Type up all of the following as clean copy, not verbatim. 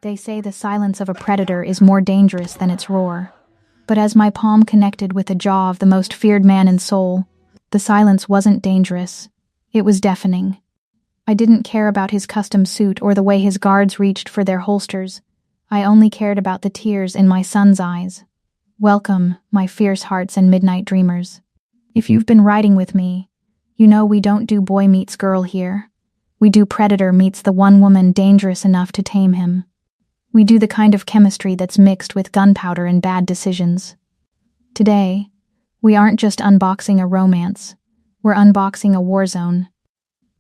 They say the silence of a predator is more dangerous than its roar. But as my palm connected with the jaw of the most feared man in Seoul, the silence wasn't dangerous. It was deafening. I didn't care about his custom suit or the way his guards reached for their holsters. I only cared about the tears in my son's eyes. Welcome, my fierce hearts and midnight dreamers. If you've been riding with me, you know we don't do boy meets girl here. We do predator meets the one woman dangerous enough to tame him. We do the kind of chemistry that's mixed with gunpowder and bad decisions. Today, we aren't just unboxing a romance. We're unboxing a war zone.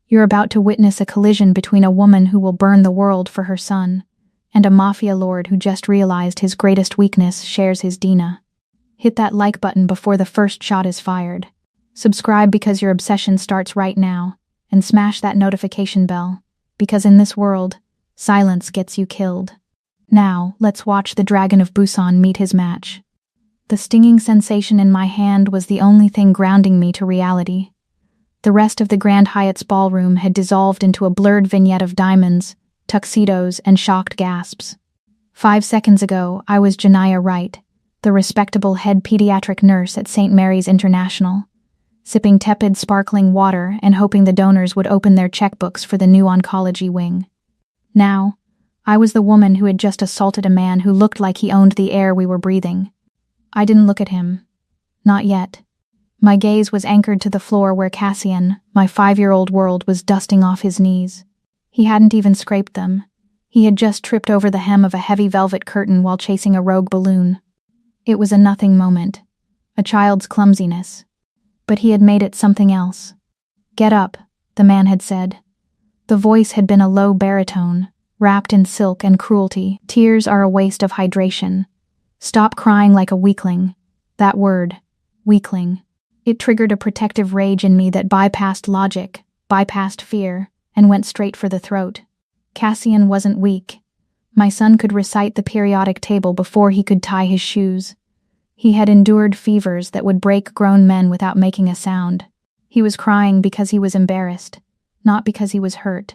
You're about to witness a collision between a woman who will burn the world for her son and a mafia lord who just realized his greatest weakness shares his Dina. Hit that like button before the first shot is fired. Subscribe because your obsession starts right now, and smash that notification bell, because in this world, silence gets you killed. Now, let's watch the Dragon of Busan meet his match. The stinging sensation in my hand was the only thing grounding me to reality. The rest of the Grand Hyatt's ballroom had dissolved into a blurred vignette of diamonds, tuxedos, and shocked gasps. 5 seconds ago, I was Janiyah Wright, the respectable head pediatric nurse at St. Mary's International, sipping tepid, sparkling water and hoping the donors would open their checkbooks for the new oncology wing. Now, I was the woman who had just assaulted a man who looked like he owned the air we were breathing. I didn't look at him. Not yet. My gaze was anchored to the floor where Cassian, my 5-year-old world, was dusting off his knees. He hadn't even scraped them. He had just tripped over the hem of a heavy velvet curtain while chasing a rogue balloon. It was a nothing moment, a child's clumsiness. But he had made it something else. "Get up," the man had said. The voice had been a low baritone, wrapped in silk and cruelty. "Tears are a waste of hydration. Stop crying like a weakling." That word, weakling. It triggered a protective rage in me that bypassed logic, bypassed fear, and went straight for the throat. Cassian wasn't weak. My son could recite the periodic table before he could tie his shoes. He had endured fevers that would break grown men without making a sound. He was crying because he was embarrassed, not because he was hurt.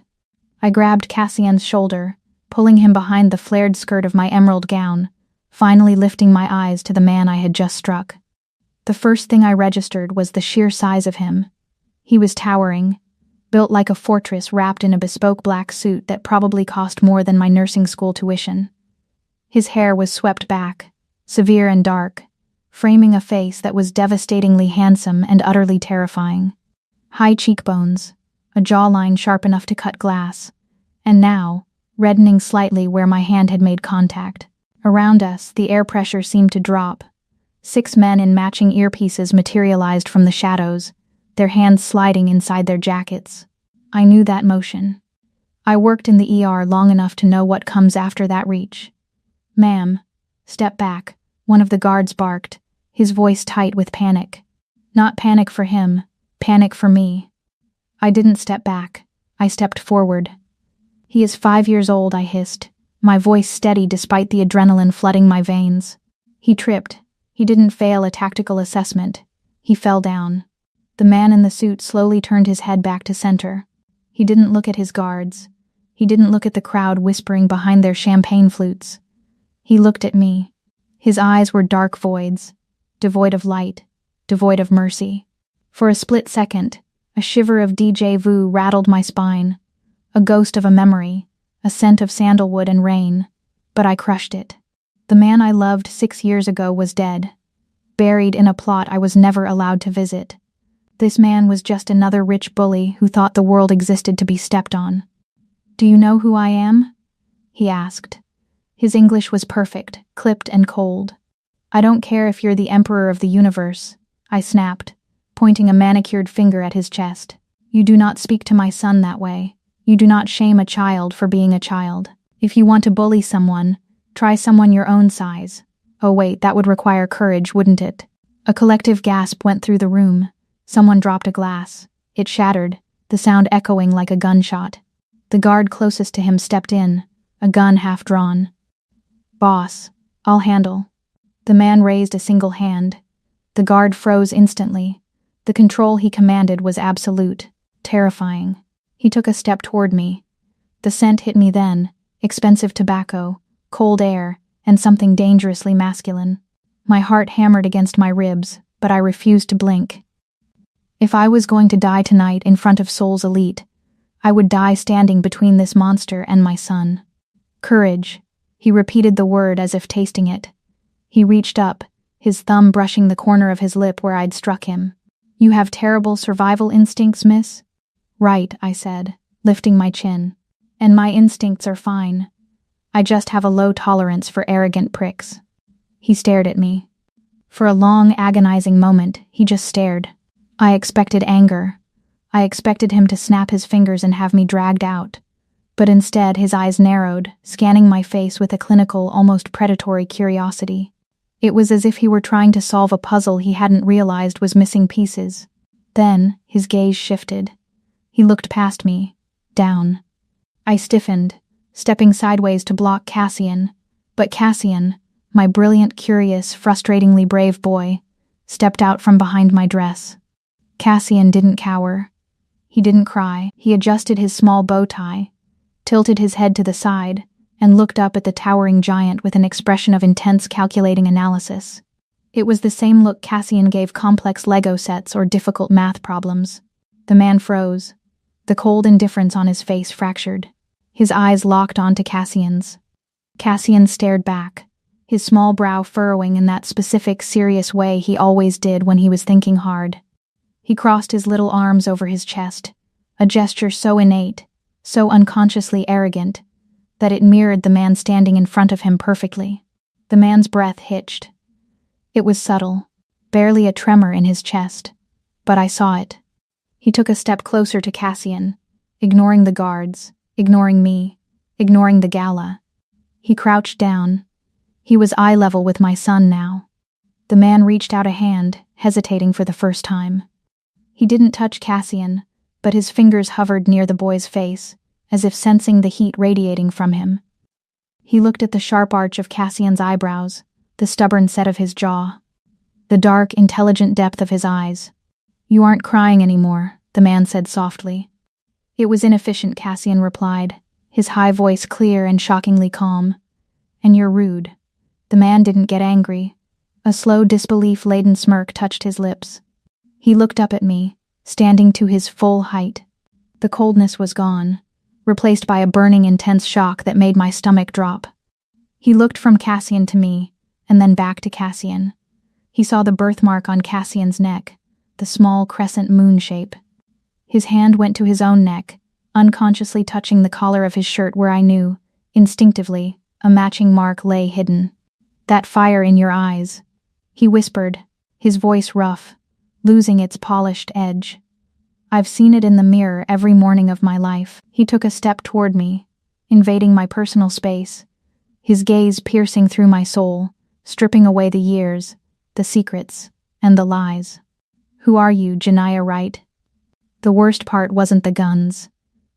I grabbed Cassian's shoulder, pulling him behind the flared skirt of my emerald gown, finally lifting my eyes to the man I had just struck. The first thing I registered was the sheer size of him. He was towering, built like a fortress wrapped in a bespoke black suit that probably cost more than my nursing school tuition. His hair was swept back, severe and dark, framing a face that was devastatingly handsome and utterly terrifying. High cheekbones, a jawline sharp enough to cut glass, and now, reddening slightly where my hand had made contact. Around us, the air pressure seemed to drop. 6 men in matching earpieces materialized from the shadows, their hands sliding inside their jackets. I knew that motion. I worked in the ER long enough to know what comes after that reach. "Ma'am, step back," one of the guards barked, his voice tight with panic. Not panic for him, panic for me. I didn't step back. I stepped forward. "He is 5 years old," I hissed, my voice steady despite the adrenaline flooding my veins. He tripped. He didn't fail a tactical assessment. He fell down. The man in the suit slowly turned his head back to center. He didn't look at his guards. He didn't look at the crowd whispering behind their champagne flutes. He looked at me. His eyes were dark voids, devoid of light, devoid of mercy. For a split second, a shiver of déjà vu rattled my spine, a ghost of a memory, a scent of sandalwood and rain, but I crushed it. The man I loved 6 years ago was dead, buried in a plot I was never allowed to visit. This man was just another rich bully who thought the world existed to be stepped on. "Do you know who I am?" he asked. His English was perfect, clipped and cold. "I don't care if you're the emperor of the universe," I snapped, pointing a manicured finger at his chest. "You do not speak to my son that way. You do not shame a child for being a child. If you want to bully someone, try someone your own size." Oh wait, that would require courage, wouldn't it? A collective gasp went through the room. Someone dropped a glass. It shattered, the sound echoing like a gunshot. The guard closest to him stepped in, a gun half drawn. "Boss, I'll handle." The man raised a single hand. The guard froze instantly. The control he commanded was absolute, terrifying. He took a step toward me. The scent hit me then, expensive tobacco, cold air, and something dangerously masculine. My heart hammered against my ribs, but I refused to blink. If I was going to die tonight in front of Soul's elite, I would die standing between this monster and my son. Courage. He repeated the word as if tasting it. He reached up, his thumb brushing the corner of his lip where I'd struck him. You have terrible survival instincts, miss? Right, I said, lifting my chin. And my instincts are fine. I just have a low tolerance for arrogant pricks. He stared at me. For a long, agonizing moment, he just stared. I expected anger. I expected him to snap his fingers and have me dragged out. But instead, his eyes narrowed, scanning my face with a clinical, almost predatory curiosity. It was as if he were trying to solve a puzzle he hadn't realized was missing pieces. Then, his gaze shifted. He looked past me, down. I stiffened, stepping sideways to block Cassian. But Cassian, my brilliant, curious, frustratingly brave boy, stepped out from behind my dress. Cassian didn't cower. He didn't cry. He adjusted his small bow tie, tilted his head to the side, and looked up at the towering giant with an expression of intense calculating analysis. It was the same look Cassian gave complex Lego sets or difficult math problems. The man froze. The cold indifference on his face fractured. His eyes locked onto Cassian's. Cassian stared back, his small brow furrowing in that specific, serious way he always did when he was thinking hard. He crossed his little arms over his chest, a gesture so innate, so unconsciously arrogant, that it mirrored the man standing in front of him perfectly. The man's breath hitched. It was subtle, barely a tremor in his chest, but I saw it. He took a step closer to Cassian, ignoring the guards, ignoring me, ignoring the gala. He crouched down. He was eye level with my son now. The man reached out a hand, hesitating for the first time. He didn't touch Cassian, but his fingers hovered near the boy's face, as if sensing the heat radiating from him. He looked at the sharp arch of Cassian's eyebrows, the stubborn set of his jaw, the dark, intelligent depth of his eyes. You aren't crying anymore, the man said softly. It was inefficient, Cassian replied, his high voice clear and shockingly calm. And you're rude. The man didn't get angry. A slow, disbelief-laden smirk touched his lips. He looked up at me, standing to his full height. The coldness was gone, replaced by a burning, intense shock that made my stomach drop. He looked from Cassian to me, and then back to Cassian. He saw the birthmark on Cassian's neck, the small crescent moon shape. His hand went to his own neck, unconsciously touching the collar of his shirt where I knew, instinctively, a matching mark lay hidden. That fire in your eyes, he whispered, his voice rough, losing its polished edge. I've seen it in the mirror every morning of my life. He took a step toward me, invading my personal space, his gaze piercing through my soul, stripping away the years, the secrets, and the lies. Who are you, Janiyah Wright? The worst part wasn't the guns.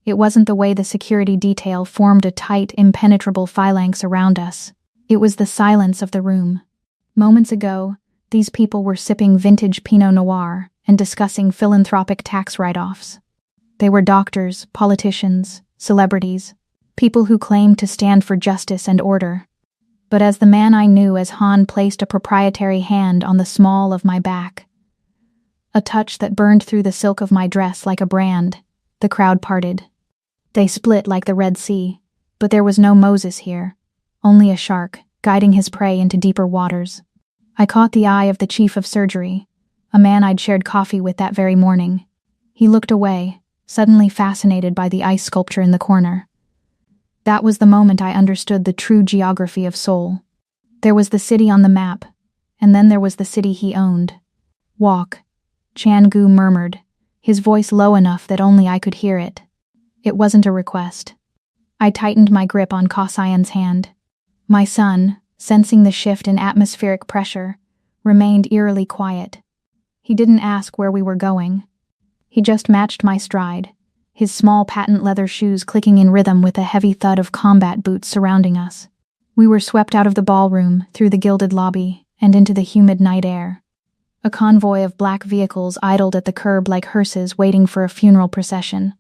It wasn't the way the security detail formed a tight, impenetrable phalanx around us. It was the silence of the room. Moments ago, these people were sipping vintage Pinot Noir and discussing philanthropic tax write-offs. They were doctors, politicians, celebrities, people who claimed to stand for justice and order. But as the man I knew as Han placed a proprietary hand on the small of my back, a touch that burned through the silk of my dress like a brand, the crowd parted. They split like the Red Sea, but there was no Moses here, only a shark, guiding his prey into deeper waters. I caught the eye of the chief of surgery, a man I'd shared coffee with that very morning. He looked away, suddenly fascinated by the ice sculpture in the corner. That was the moment I understood the true geography of Seoul. There was the city on the map, and then there was the city he owned. Walk, Chan-gu murmured, his voice low enough that only I could hear it. It wasn't a request. I tightened my grip on Kosyan's hand. My son, sensing the shift in atmospheric pressure, remained eerily quiet. He didn't ask where we were going. He just matched my stride, his small patent leather shoes clicking in rhythm with the heavy thud of combat boots surrounding us. We were swept out of the ballroom, through the gilded lobby, and into the humid night air. A convoy of black vehicles idled at the curb like hearses waiting for a funeral procession.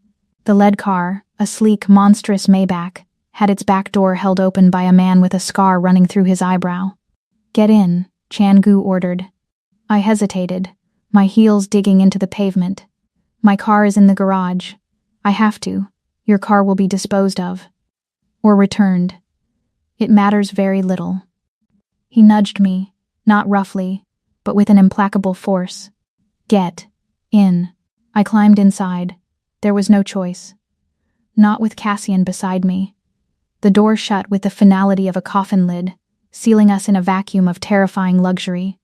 The lead car, a sleek, monstrous Maybach, had its back door held open by a man with a scar running through his eyebrow. "Get in," Chan-gu ordered. I hesitated, my heels digging into the pavement. "My car is in the garage. I have to. Your car will be disposed of. Or returned. It matters very little." He nudged me, not roughly, but with an implacable force. "Get in." I climbed inside. There was no choice. Not with Cassian beside me. The door shut with the finality of a coffin lid, sealing us in a vacuum of terrifying luxury.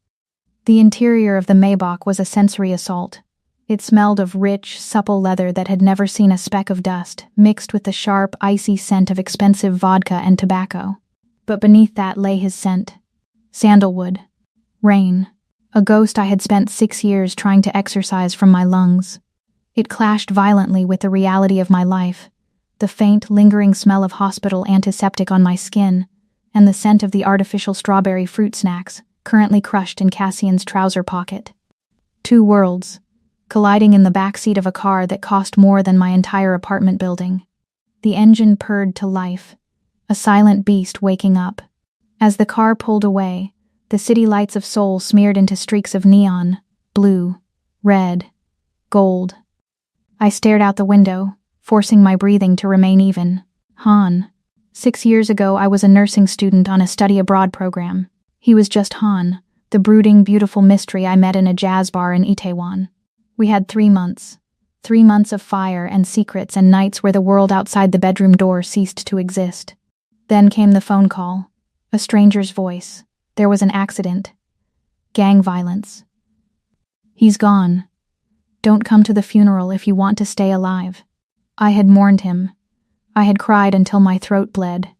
The interior of the Maybach was a sensory assault. It smelled of rich, supple leather that had never seen a speck of dust, mixed with the sharp, icy scent of expensive vodka and tobacco. But beneath that lay his scent. Sandalwood. Rain. A ghost I had spent 6 years trying to exorcise from my lungs. It clashed violently with the reality of my life, the faint, lingering smell of hospital antiseptic on my skin, and the scent of the artificial strawberry fruit snacks, currently crushed in Cassian's trouser pocket. Two worlds, colliding in the backseat of a car that cost more than my entire apartment building. The engine purred to life, a silent beast waking up. As the car pulled away, the city lights of Seoul smeared into streaks of neon, blue, red, gold. I stared out the window, forcing my breathing to remain even. Han. 6 years ago, I was a nursing student on a study abroad program. He was just Han, the brooding, beautiful mystery I met in a jazz bar in Itaewon. We had 3 months. 3 months of fire and secrets and nights where the world outside the bedroom door ceased to exist. Then came the phone call. A stranger's voice. There was an accident. Gang violence. "He's gone. Don't come to the funeral if you want to stay alive." I had mourned him. I had cried until my throat bled.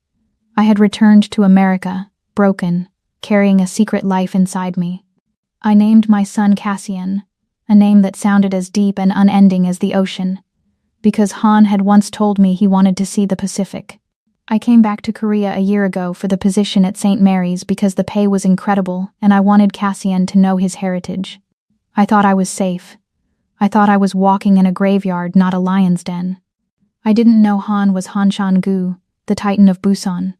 I had returned to America, broken, carrying a secret life inside me. I named my son Cassian, a name that sounded as deep and unending as the ocean, because Han had once told me he wanted to see the Pacific. I came back to Korea a year ago for the position at St. Mary's because the pay was incredible and I wanted Cassian to know his heritage. I thought I was safe. I thought I was walking in a graveyard, not a lion's den. I didn't know Han was Han Shan-gu, the Titan of Busan.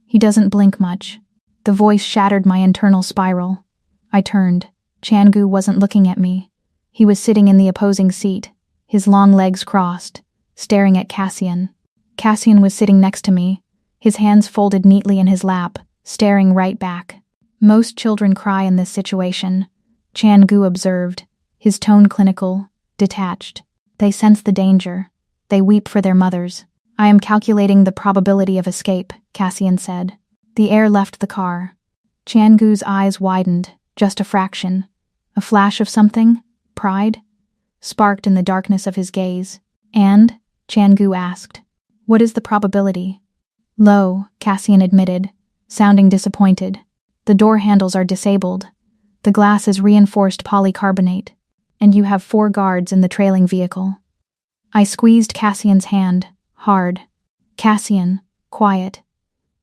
He doesn't blink much. The voice shattered my internal spiral. I turned. Chan-gu wasn't looking at me. He was sitting in the opposing seat, his long legs crossed, staring at Cassian. Cassian was sitting next to me, his hands folded neatly in his lap, staring right back. "Most children cry in this situation," Chan-gu observed, his tone clinical, detached. "They sense the danger. They weep for their mothers." "I am calculating the probability of escape," Cassian said. The air left the car. Chan-gu's eyes widened, just a fraction. A flash of something, pride, sparked in the darkness of his gaze. "And?" Chan-gu asked. "What is the probability?" "Low," Cassian admitted, sounding disappointed. "The door handles are disabled. The glass is reinforced polycarbonate. And you have 4 guards in the trailing vehicle." I squeezed Cassian's hand, hard. "Cassian, quiet.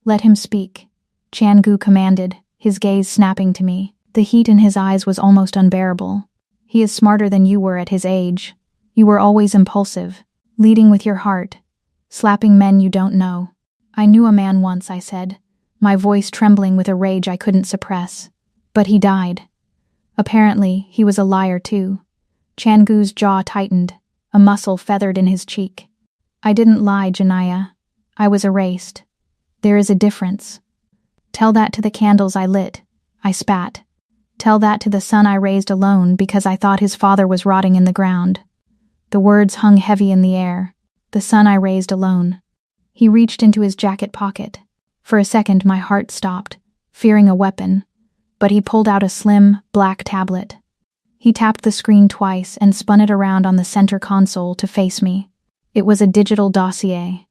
Let him speak," Chan-gu commanded, his gaze snapping to me. The heat in his eyes was almost unbearable. "He is smarter than you were at his age. You were always impulsive, leading with your heart, slapping men you don't know." "I knew a man once," I said, my voice trembling with a rage I couldn't suppress. "But he died. Apparently, he was a liar too." Chan-gu's jaw tightened, a muscle feathered in his cheek. "I didn't lie, Janaya. I was erased. There is a difference. Tell that to the candles I lit," I spat. "Tell that to the son I raised alone because I thought his father was rotting in the ground." The words hung heavy in the air. The son I raised alone. He reached into his jacket pocket. For a second my heart stopped, fearing a weapon, but he pulled out a slim, black tablet. He tapped the screen twice and spun it around on the center console to face me. It was a digital dossier.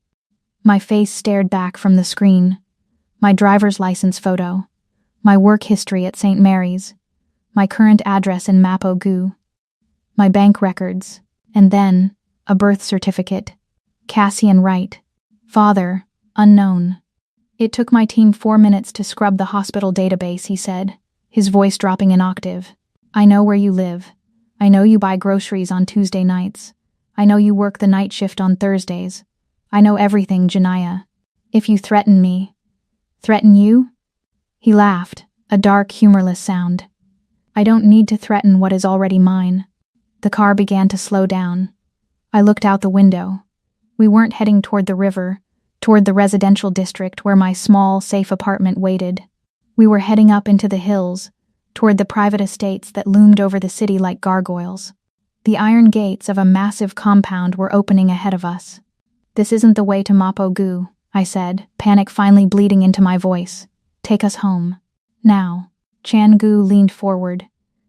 My face stared back from the screen. My driver's license photo. My work history at St. Mary's. My current address in Mapo-gu. My bank records. And then, a birth certificate. Cassian Wright. Father, unknown. "It took my team 4 minutes to scrub the hospital database," he said, his voice dropping an octave. "I know where you live. I know you buy groceries on Tuesday nights. I know you work the night shift on Thursdays. I know everything, Janaya. If you threaten me. Threaten you? He laughed, a dark, humorless sound. I don't need to threaten what is already mine. The car began to slow down. I looked out the window. We weren't heading toward the river, toward the residential district where my small, safe apartment waited. We were heading up into the hills, toward the private estates that loomed over the city like gargoyles. The iron gates of a massive compound were opening ahead of us. This isn't the way to Mapo Gu, I said, panic finally bleeding into my voice. Take us home. Now. Chan Gu leaned forward.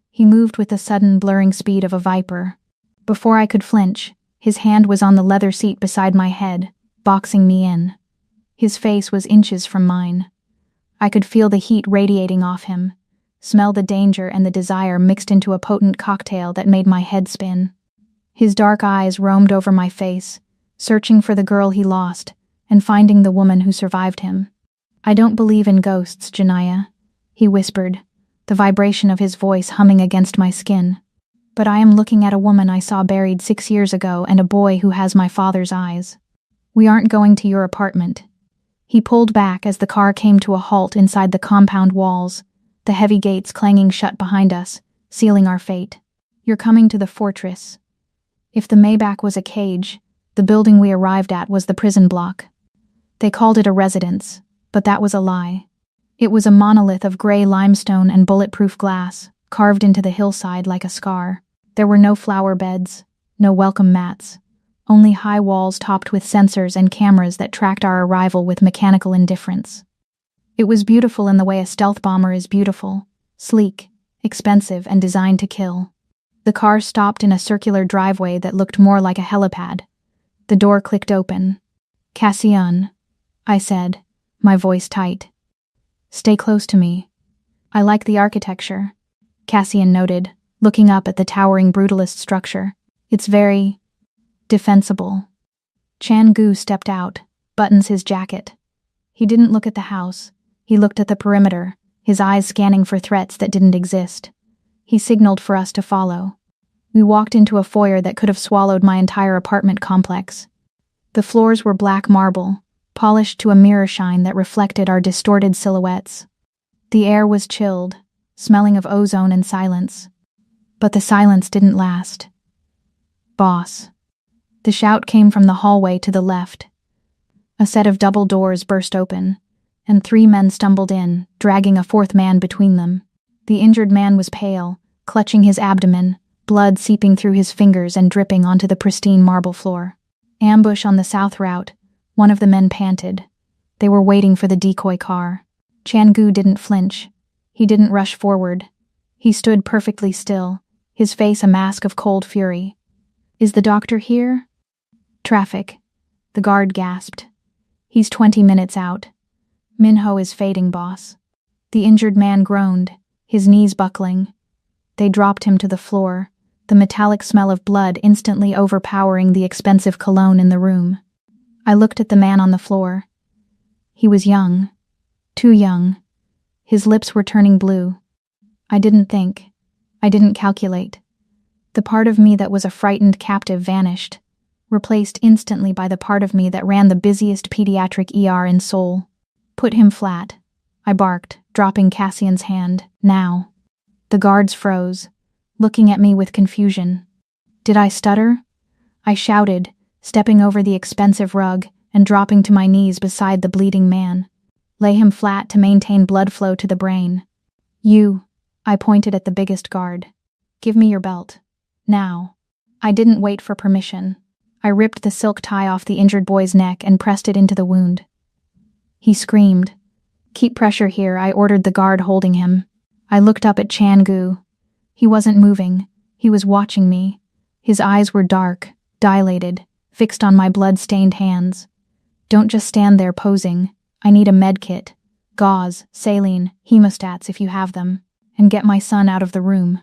He moved with the sudden blurring speed of a viper. Before I could flinch, his hand was on the leather seat beside my head, boxing me in. His face was inches from mine. I could feel the heat radiating off him, smell the danger and the desire mixed into a potent cocktail that made my head spin. His dark eyes roamed over my face, searching for the girl he lost and finding the woman who survived him. I don't believe in ghosts, Janaya, he whispered, the vibration of his voice humming against my skin. But I am looking at a woman I saw buried 6 years ago and a boy who has my father's eyes. We aren't going to your apartment. He pulled back as the car came to a halt inside the compound walls, the heavy gates clanging shut behind us, sealing our fate. You're coming to the fortress. If the Maybach was a cage, the building we arrived at was the prison block. They called it a residence, but that was a lie. It was a monolith of gray limestone and bulletproof glass, carved into the hillside like a scar. There were no flower beds, no welcome mats, only high walls topped with sensors and cameras that tracked our arrival with mechanical indifference. It was beautiful in the way a stealth bomber is beautiful, sleek, expensive, and designed to kill. The car stopped in a circular driveway that looked more like a helipad. The door clicked open. Cassian, I said, my voice tight. Stay close to me. I like the architecture, Cassian noted, looking up at the towering brutalist structure. It's very defensible. Chan Gu stepped out, buttons his jacket. He didn't look at the house. He looked at the perimeter, his eyes scanning for threats that didn't exist. He signaled for us to follow. We walked into a foyer that could have swallowed my entire apartment complex. The floors were black marble, polished to a mirror shine that reflected our distorted silhouettes. The air was chilled, smelling of ozone and silence. But the silence didn't last. Boss. The shout came from the hallway to the left. A set of double doors burst open, and 3 men stumbled in, dragging a 4th man between them. The injured man was pale, clutching his abdomen, blood seeping through his fingers and dripping onto the pristine marble floor. Ambush on the south route, one of the men panted. They were waiting for the decoy car. Chan Gu didn't flinch. He didn't rush forward. He stood perfectly still, his face a mask of cold fury. Is the doctor here? Traffic. The guard gasped. He's 20 minutes out. Minho is fading, boss. The injured man groaned, his knees buckling. They dropped him to the floor, the metallic smell of blood instantly overpowering the expensive cologne in the room. I looked at the man on the floor. He was young. Too young. His lips were turning blue. I didn't think. I didn't calculate. The part of me that was a frightened captive vanished, replaced instantly by the part of me that ran the busiest pediatric ER in Seoul. Put him flat, I barked, dropping Cassian's hand. Now. The guards froze, looking at me with confusion. Did I stutter? I shouted, stepping over the expensive rug and dropping to my knees beside the bleeding man. Lay him flat to maintain blood flow to the brain. You, I pointed at the biggest guard. Give me your belt. Now. I didn't wait for permission. I ripped the silk tie off the injured boy's neck and pressed it into the wound. He screamed. Keep pressure here, I ordered the guard holding him. I looked up at Chan Gu. He wasn't moving. He was watching me. His eyes were dark, dilated, fixed on my blood-stained hands. Don't just stand there posing. I need a med kit. Gauze, saline, hemostats if you have them. And get my son out of the room.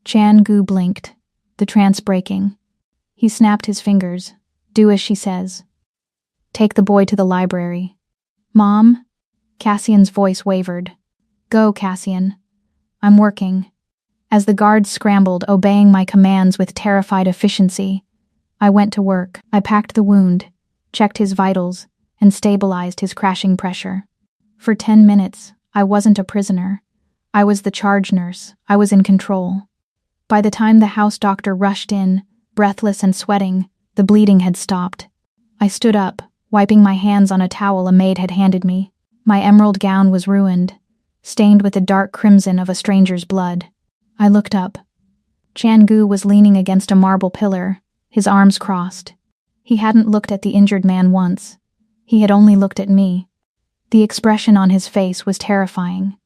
Chan Gu blinked, the trance breaking. He snapped his fingers. Do as she says. Take the boy to the library. Mom? Cassian's voice wavered. Go, Cassian. I'm working. As the guards scrambled, obeying my commands with terrified efficiency, I went to work. I packed the wound, checked his vitals, and stabilized his crashing pressure. For 10 minutes, I wasn't a prisoner. I was the charge nurse. I was in control. By the time the house doctor rushed in, breathless and sweating, the bleeding had stopped. I stood up, wiping my hands on a towel a maid had handed me. My emerald gown was ruined, stained with the dark crimson of a stranger's blood. I looked up. Chan-gu was leaning against a marble pillar, his arms crossed. He hadn't looked at the injured man once. He had only looked at me. The expression on his face was terrifying.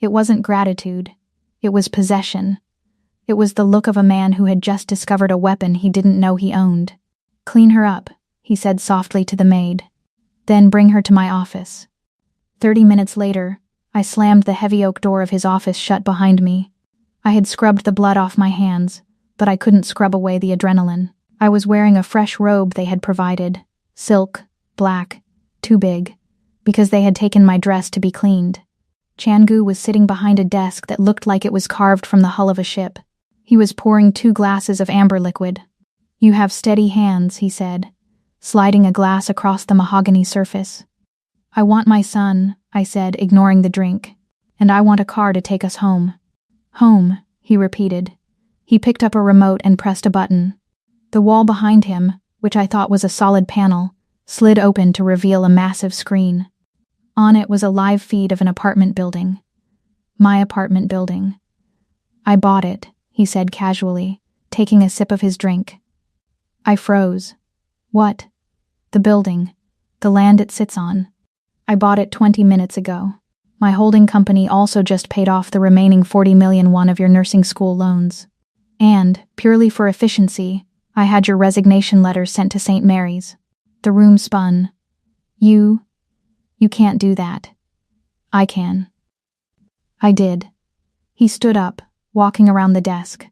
It wasn't gratitude. It was possession. It was the look of a man who had just discovered a weapon he didn't know he owned. "Clean her up," he said softly to the maid. "Then bring her to my office." 30 minutes later, I slammed the heavy oak door of his office shut behind me. I had scrubbed the blood off my hands, but I couldn't scrub away the adrenaline. I was wearing a fresh robe they had provided, silk, black, too big, because they had taken my dress to be cleaned. Chan-gu was sitting behind a desk that looked like it was carved from the hull of a ship. He was pouring 2 glasses of amber liquid. "You have steady hands," he said, sliding a glass across the mahogany surface. "I want my son," I said, ignoring the drink, "and I want a car to take us home." "Home," he repeated. He picked up a remote and pressed a button. The wall behind him, which I thought was a solid panel, slid open to reveal a massive screen. On it was a live feed of an apartment building. My apartment building. "I bought it," he said casually, taking a sip of his drink. I froze. "What?" "The building. The land it sits on. I bought it 20 minutes ago. My holding company also just paid off the remaining 40 million won of your nursing school loans. And, purely for efficiency, I had your resignation letter sent to St. Mary's." The room spun. You can't do that." "I can." I did. He stood up, walking around the desk.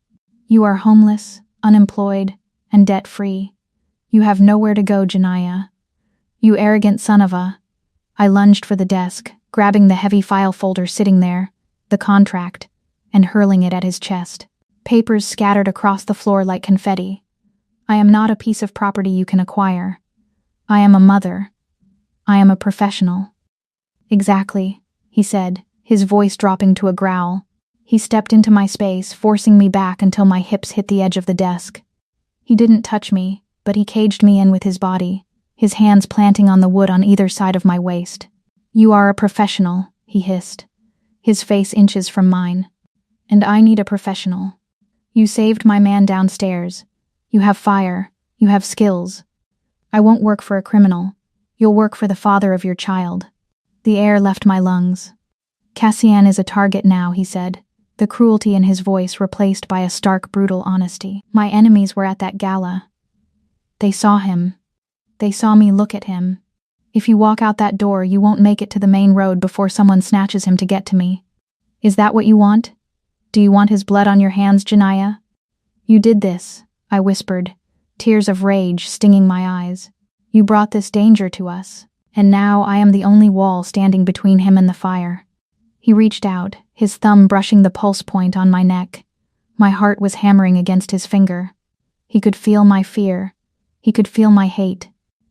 "You are homeless, unemployed, and debt-free. You have nowhere to go, Janaya. You arrogant son of a—" I lunged for the desk, grabbing the heavy file folder sitting there, the contract, and hurling it at his chest. Papers scattered across the floor like confetti. "I am not a piece of property you can acquire. I am a mother. I am a professional." "Exactly," he said, his voice dropping to a growl. He stepped into my space, forcing me back until my hips hit the edge of the desk. He didn't touch me, but he caged me in with his body, his hands planting on the wood on either side of my waist. "You are a professional," he hissed, his face inches from mine. "And I need a professional. You saved my man downstairs. You have fire. You have skills. I won't work for a criminal. You'll work for the father of your child." The air left my lungs. "Cassian is a target now," he said, the cruelty in his voice replaced by a stark, brutal honesty. "My enemies were at that gala. They saw him. They saw me look at him. If you walk out that door, you won't make it to the main road before someone snatches him to get to me. Is that what you want? Do you want his blood on your hands, Janaya?" "You did this," I whispered, tears of rage stinging my eyes. "You brought this danger to us, and now I am the only wall standing between him and the fire." He reached out, his thumb brushing the pulse point on my neck. My heart was hammering against his finger. He could feel my fear. He could feel my hate.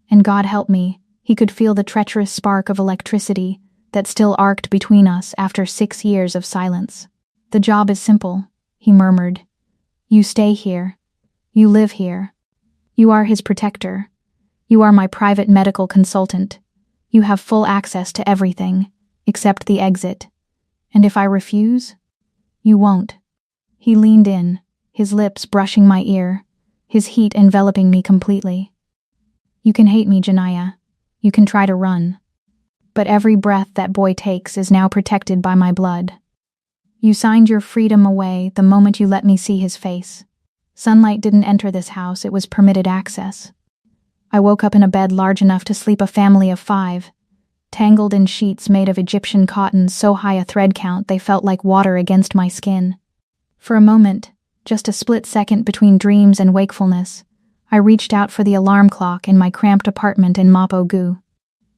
And God help me, he could feel the treacherous spark of electricity that still arced between us after 6 years of silence. "The job is simple," he murmured. "You stay here. You live here. You are his protector. You are my private medical consultant. You have full access to everything, except the exit. And if I refuse, you won't." He leaned in, his lips brushing my ear, his heat enveloping me completely. "You can hate me, Janaya. You can try to run. But every breath that boy takes is now protected by my blood. You signed your freedom away the moment you let me see his face. Sunlight didn't enter this house, it was permitted access. I woke up in a bed large enough to sleep a family of 5, tangled in sheets made of Egyptian cotton so high a thread count they felt like water against my skin. For a moment, just a split second between dreams and wakefulness, I reached out for the alarm clock in my cramped apartment in Mapo-gu.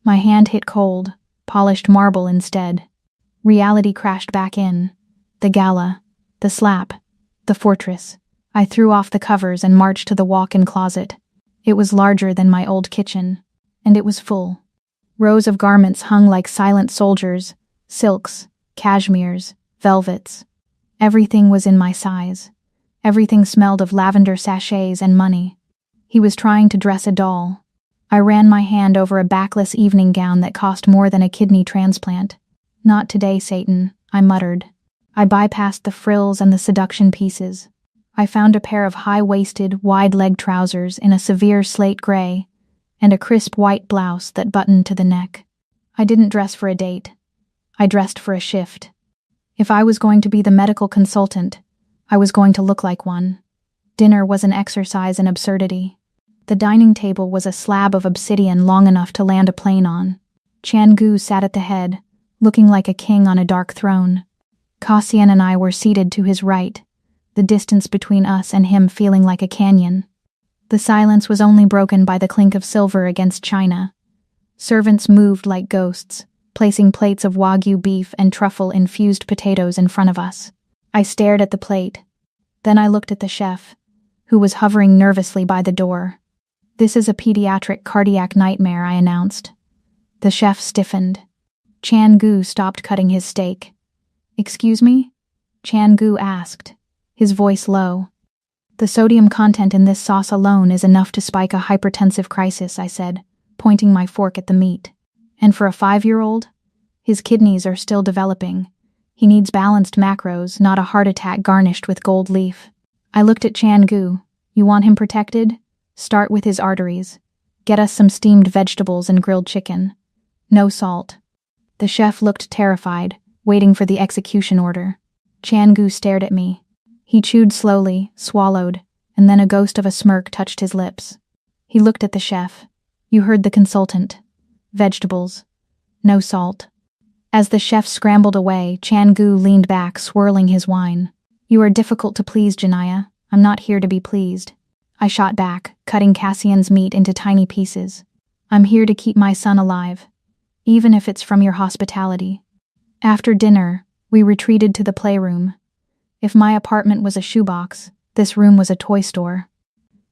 My hand hit cold, polished marble instead. Reality crashed back in. The gala, the slap, the fortress. I threw off the covers and marched to the walk-in closet. It was larger than my old kitchen, and it was full. Rows of garments hung like silent soldiers, silks, cashmeres, velvets. Everything was in my size. Everything smelled of lavender sachets and money. He was trying to dress a doll. I ran my hand over a backless evening gown that cost more than a kidney transplant. "Not today, Satan," I muttered. I bypassed the frills and the seduction pieces. I found a pair of high-waisted, wide-legged trousers in a severe slate gray and a crisp white blouse that buttoned to the neck. I didn't dress for a date. I dressed for a shift. If I was going to be the medical consultant, I was going to look like one. Dinner was an exercise in absurdity. The dining table was a slab of obsidian long enough to land a plane on. Chan-gu sat at the head, looking like a king on a dark throne. Cassian and I were seated to his right, the distance between us and him feeling like a canyon. The silence was only broken by the clink of silver against china. Servants moved like ghosts, placing plates of Wagyu beef and truffle-infused potatoes in front of us. I stared at the plate. Then I looked at the chef, who was hovering nervously by the door. "This is a pediatric cardiac nightmare," I announced. The chef stiffened. Chan-gu stopped cutting his steak. "Excuse me?" Chan-gu asked, his voice low. "The sodium content in this sauce alone is enough to spike a hypertensive crisis," I said, pointing my fork at the meat. "And for a 5-year-old? His kidneys are still developing. He needs balanced macros, not a heart attack garnished with gold leaf." I looked at Chan-gu. "You want him protected? Start with his arteries. Get us some steamed vegetables and grilled chicken. No salt." The chef looked terrified, waiting for the execution order. Chan-gu stared at me. He chewed slowly, swallowed, and then a ghost of a smirk touched his lips. He looked at the chef. "You heard the consultant. Vegetables. No salt." As the chef scrambled away, Chan-gu leaned back, swirling his wine. "You are difficult to please, Janaya. I'm not here to be pleased." I shot back, cutting Cassian's meat into tiny pieces. "I'm here to keep my son alive, even if it's from your hospitality." After dinner, we retreated to the playroom. If my apartment was a shoebox, this room was a toy store.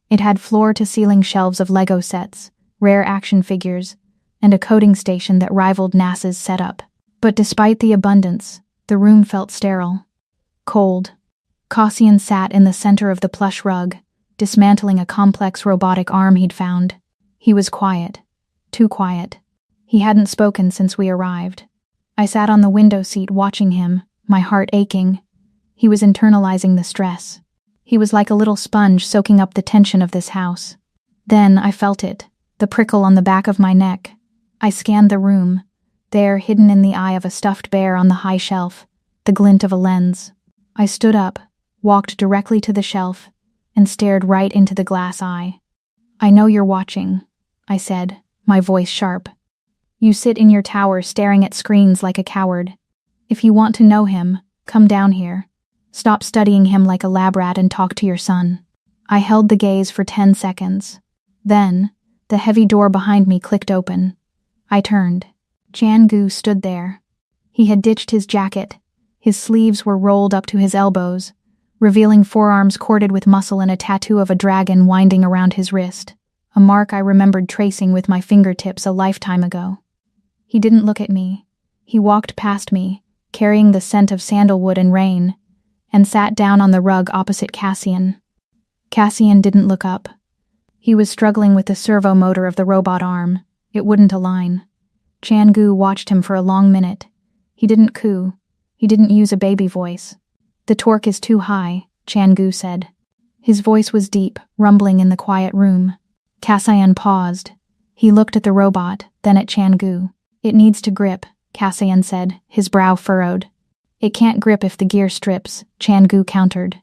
It had floor-to-ceiling shelves of Lego sets, rare action figures, and a coding station that rivaled NASA's setup. But despite the abundance, the room felt sterile. Cold. Cassian sat in the center of the plush rug, dismantling a complex robotic arm he'd found. He was quiet. Too quiet. He hadn't spoken since we arrived. I sat on the window seat watching him, my heart aching. He was internalizing the stress. He was like a little sponge soaking up the tension of this house. Then I felt it, the prickle on the back of my neck. I scanned the room. There, hidden in the eye of a stuffed bear on the high shelf, the glint of a lens. I stood up, walked directly to the shelf, and stared right into the glass eye. "I know you're watching," I said, my voice sharp. "You sit in your tower staring at screens like a coward. If you want to know him, come down here. Stop studying him like a lab rat and talk to your son." I held the gaze for 10 seconds. Then, the heavy door behind me clicked open. I turned. Chan-gu stood there. He had ditched his jacket. His sleeves were rolled up to his elbows, revealing forearms corded with muscle and a tattoo of a dragon winding around his wrist, a mark I remembered tracing with my fingertips a lifetime ago. He didn't look at me. He walked past me, carrying the scent of sandalwood and rain, and sat down on the rug opposite Cassian. Cassian didn't look up. He was struggling with the servo motor of the robot arm. It wouldn't align. Chan-gu watched him for a long minute. He didn't coo. He didn't use a baby voice. "The torque is too high," Chan-gu said. His voice was deep, rumbling in the quiet room. Cassian paused. He looked at the robot, then at Chan-gu. "It needs to grip," Cassian said, his brow furrowed. "It can't grip if the gear strips," Chan-gu countered.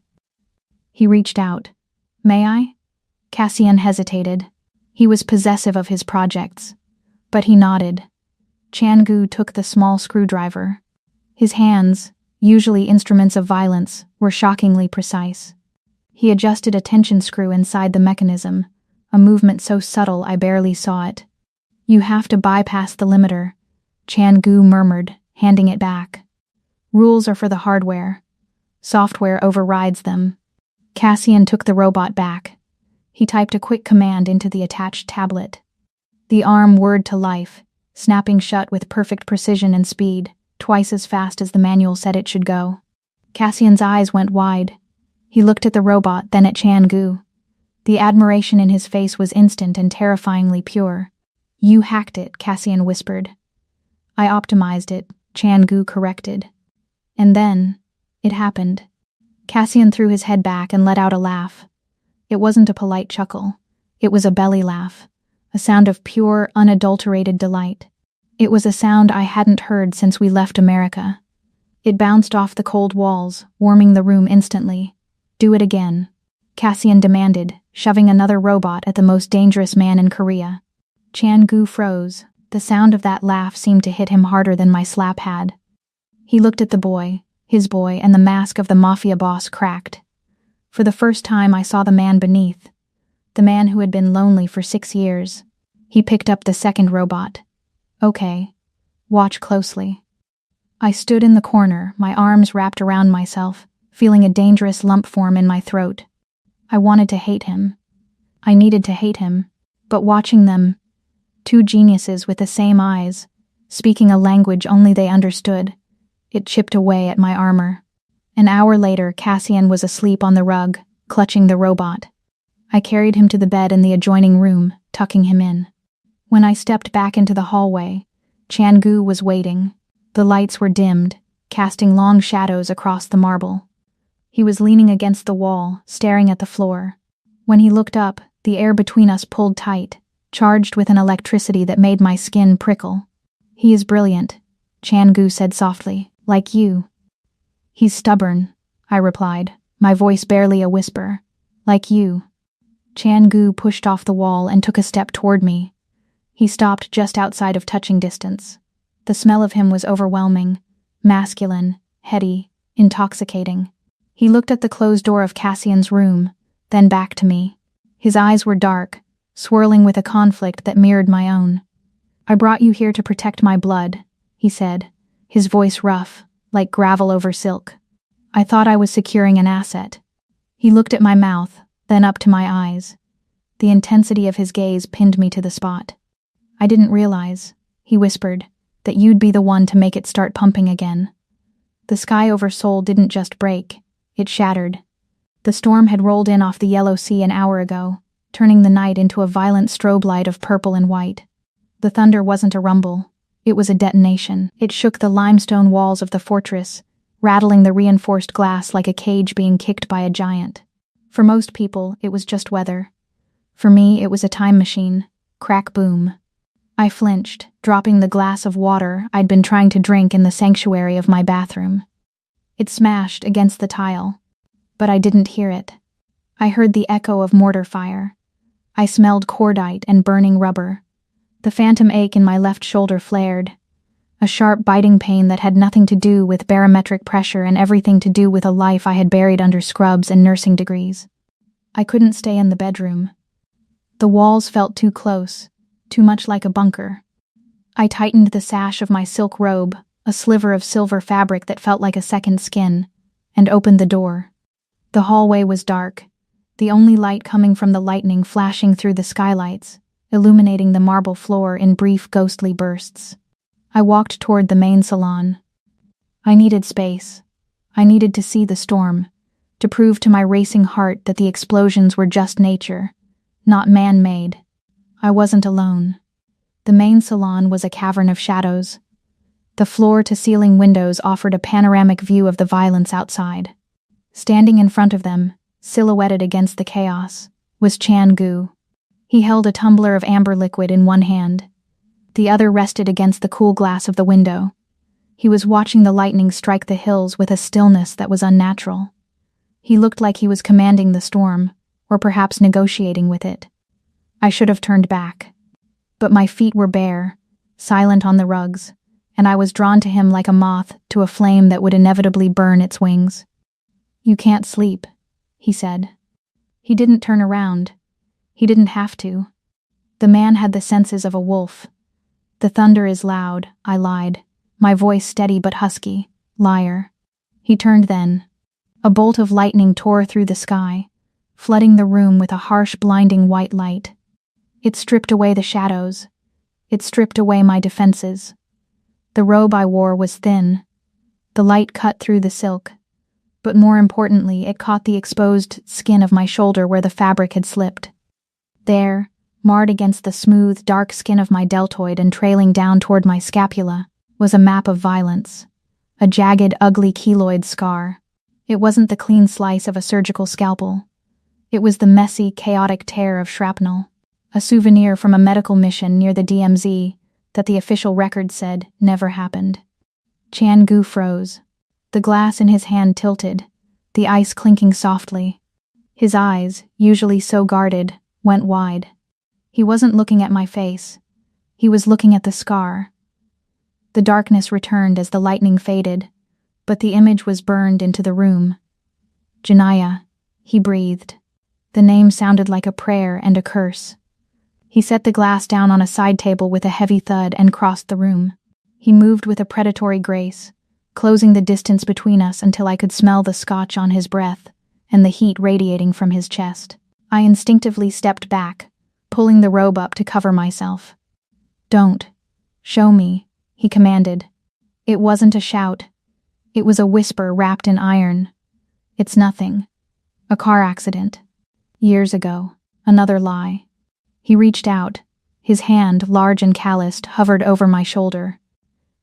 He reached out. "May I?" Cassian hesitated. He was possessive of his projects. But he nodded. Chan-gu took the small screwdriver. His hands, usually instruments of violence, were shockingly precise. He adjusted a tension screw inside the mechanism, a movement so subtle I barely saw it. "You have to bypass the limiter," Chan-gu murmured, handing it back. "Rules are for the hardware. Software overrides them." Cassian took the robot back. He typed a quick command into the attached tablet. The arm whirred to life, snapping shut with perfect precision and speed, twice as fast as the manual said it should go. Cassian's eyes went wide. He looked at the robot, then at Chan-gu. The admiration in his face was instant and terrifyingly pure. "You hacked it," Cassian whispered. "I optimized it," Chan-gu corrected. And then, it happened. Cassian threw his head back and let out a laugh. It wasn't a polite chuckle. It was a belly laugh, a sound of pure, unadulterated delight. It was a sound I hadn't heard since we left America. It bounced off the cold walls, warming the room instantly. "Do it again," Cassian demanded, shoving another robot at the most dangerous man in Korea. Chan-gu froze. The sound of that laugh seemed to hit him harder than my slap had. He looked at the boy, his boy, and the mask of the Mafia boss cracked. For the first time I saw the man beneath. The man who had been lonely for 6 years. He picked up the second robot. "Okay. Watch closely." I stood in the corner, my arms wrapped around myself, feeling a dangerous lump form in my throat. I wanted to hate him. I needed to hate him. But watching them, two geniuses with the same eyes, speaking a language only they understood, it chipped away at my armor. An hour later, Cassian was asleep on the rug, clutching the robot. I carried him to the bed in the adjoining room, tucking him in. When I stepped back into the hallway, Chan-gu was waiting. The lights were dimmed, casting long shadows across the marble. He was leaning against the wall, staring at the floor. When he looked up, the air between us pulled tight, charged with an electricity that made my skin prickle. "He is brilliant," Chan-gu said softly, "like you." "He's stubborn," I replied, my voice barely a whisper. "Like you." Chan-gu pushed off the wall and took a step toward me. He stopped just outside of touching distance. The smell of him was overwhelming, masculine, heady, intoxicating. He looked at the closed door of Cassian's room, then back to me. His eyes were dark, swirling with a conflict that mirrored my own. "I brought you here to protect my blood," he said, his voice rough, like gravel over silk. "I thought I was securing an asset." He looked at my mouth, then up to my eyes. The intensity of his gaze pinned me to the spot. "I didn't realize," he whispered, "that you'd be the one to make it start pumping again." The sky over Seoul didn't just break, it shattered. The storm had rolled in off the Yellow Sea an hour ago, turning the night into a violent strobe light of purple and white. The thunder wasn't a rumble, it was a detonation. It shook the limestone walls of the fortress, rattling the reinforced glass like a cage being kicked by a giant. For most people, it was just weather. For me, it was a time machine. Crack boom. I flinched, dropping the glass of water I'd been trying to drink in the sanctuary of my bathroom. It smashed against the tile, but I didn't hear it. I heard the echo of mortar fire. I smelled cordite and burning rubber. The phantom ache in my left shoulder flared. A sharp biting pain that had nothing to do with barometric pressure and everything to do with a life I had buried under scrubs and nursing degrees. I couldn't stay in the bedroom. The walls felt too close, too much like a bunker. I tightened the sash of my silk robe, a sliver of silver fabric that felt like a second skin, and opened the door. The hallway was dark, the only light coming from the lightning flashing through the skylights, illuminating the marble floor in brief ghostly bursts. I walked toward the main salon. I needed space. I needed to see the storm, to prove to my racing heart that the explosions were just nature, not man-made. I wasn't alone. The main salon was a cavern of shadows. The floor-to-ceiling windows offered a panoramic view of the violence outside. Standing in front of them, silhouetted against the chaos, was Chan-gu. He held a tumbler of amber liquid in one hand. The other rested against the cool glass of the window. He was watching the lightning strike the hills with a stillness that was unnatural. He looked like he was commanding the storm, or perhaps negotiating with it. I should have turned back. But my feet were bare, silent on the rugs, and I was drawn to him like a moth to a flame that would inevitably burn its wings. "You can't sleep," he said. He didn't turn around. He didn't have to. The man had the senses of a wolf. "The thunder is loud," I lied, my voice steady but husky. Liar. He turned then. A bolt of lightning tore through the sky, flooding the room with a harsh, blinding white light. It stripped away the shadows. It stripped away my defenses. The robe I wore was thin. The light cut through the silk. But more importantly, it caught the exposed skin of my shoulder where the fabric had slipped. There, marred against the smooth, dark skin of my deltoid and trailing down toward my scapula, was a map of violence. A jagged, ugly keloid scar. It wasn't the clean slice of a surgical scalpel. It was the messy, chaotic tear of shrapnel. A souvenir from a medical mission near the DMZ that the official record said never happened. Chan-gu froze. The glass in his hand tilted, the ice clinking softly. His eyes, usually so guarded, went wide. He wasn't looking at my face. He was looking at the scar. The darkness returned as the lightning faded, but the image was burned into the room. Janaya, he breathed. The name sounded like a prayer and a curse. He set the glass down on a side table with a heavy thud and crossed the room. He moved with a predatory grace, closing the distance between us until I could smell the scotch on his breath and the heat radiating from his chest. I instinctively stepped back, pulling the robe up to cover myself. "Don't. Show me," he commanded. It wasn't a shout. It was a whisper wrapped in iron. "It's nothing. A car accident. Years ago. Another lie." He reached out. His hand, large and calloused, hovered over my shoulder.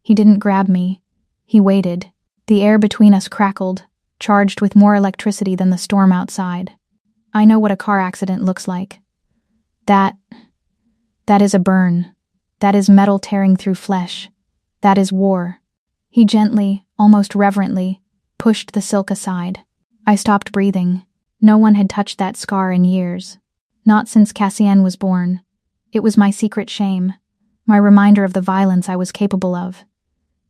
He didn't grab me. He waited. The air between us crackled, charged with more electricity than the storm outside. I know what a car accident looks like. That is a burn. That is metal tearing through flesh. That is war. He gently, almost reverently, pushed the silk aside. I stopped breathing. No one had touched that scar in years. Not since Cassian was born. It was my secret shame, my reminder of the violence I was capable of.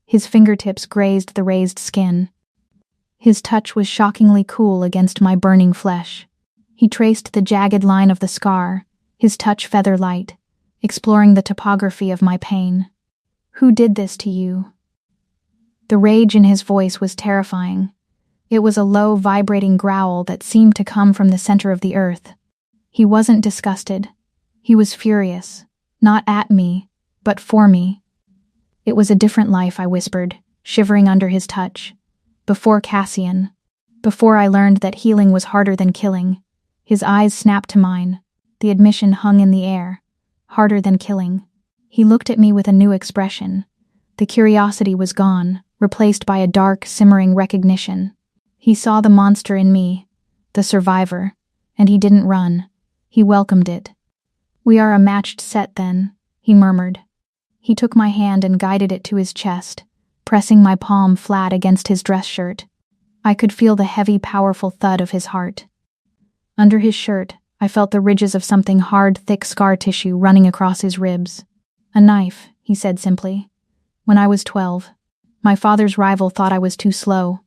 His fingertips grazed the raised skin. His touch was shockingly cool against my burning flesh. He traced the jagged line of the scar, his touch feather light, exploring the topography of my pain. "Who did this to you?" The rage in his voice was terrifying. It was a low, vibrating growl that seemed to come from the center of the earth. He wasn't disgusted. He was furious. Not at me, but for me. "It was a different life," I whispered, shivering under his touch. "Before Cassian. Before I learned that healing was harder than killing." His eyes snapped to mine. The admission hung in the air. Harder than killing. He looked at me with a new expression. The curiosity was gone, replaced by a dark, simmering recognition. He saw the monster in me, the survivor, and he didn't run. He welcomed it. "We are a matched set, then," he murmured. He took my hand and guided it to his chest, pressing my palm flat against his dress shirt. I could feel the heavy, powerful thud of his heart. Under his shirt, I felt the ridges of something hard, thick scar tissue running across his ribs. "A knife," he said simply. "When I was 12. My father's rival thought I was too slow.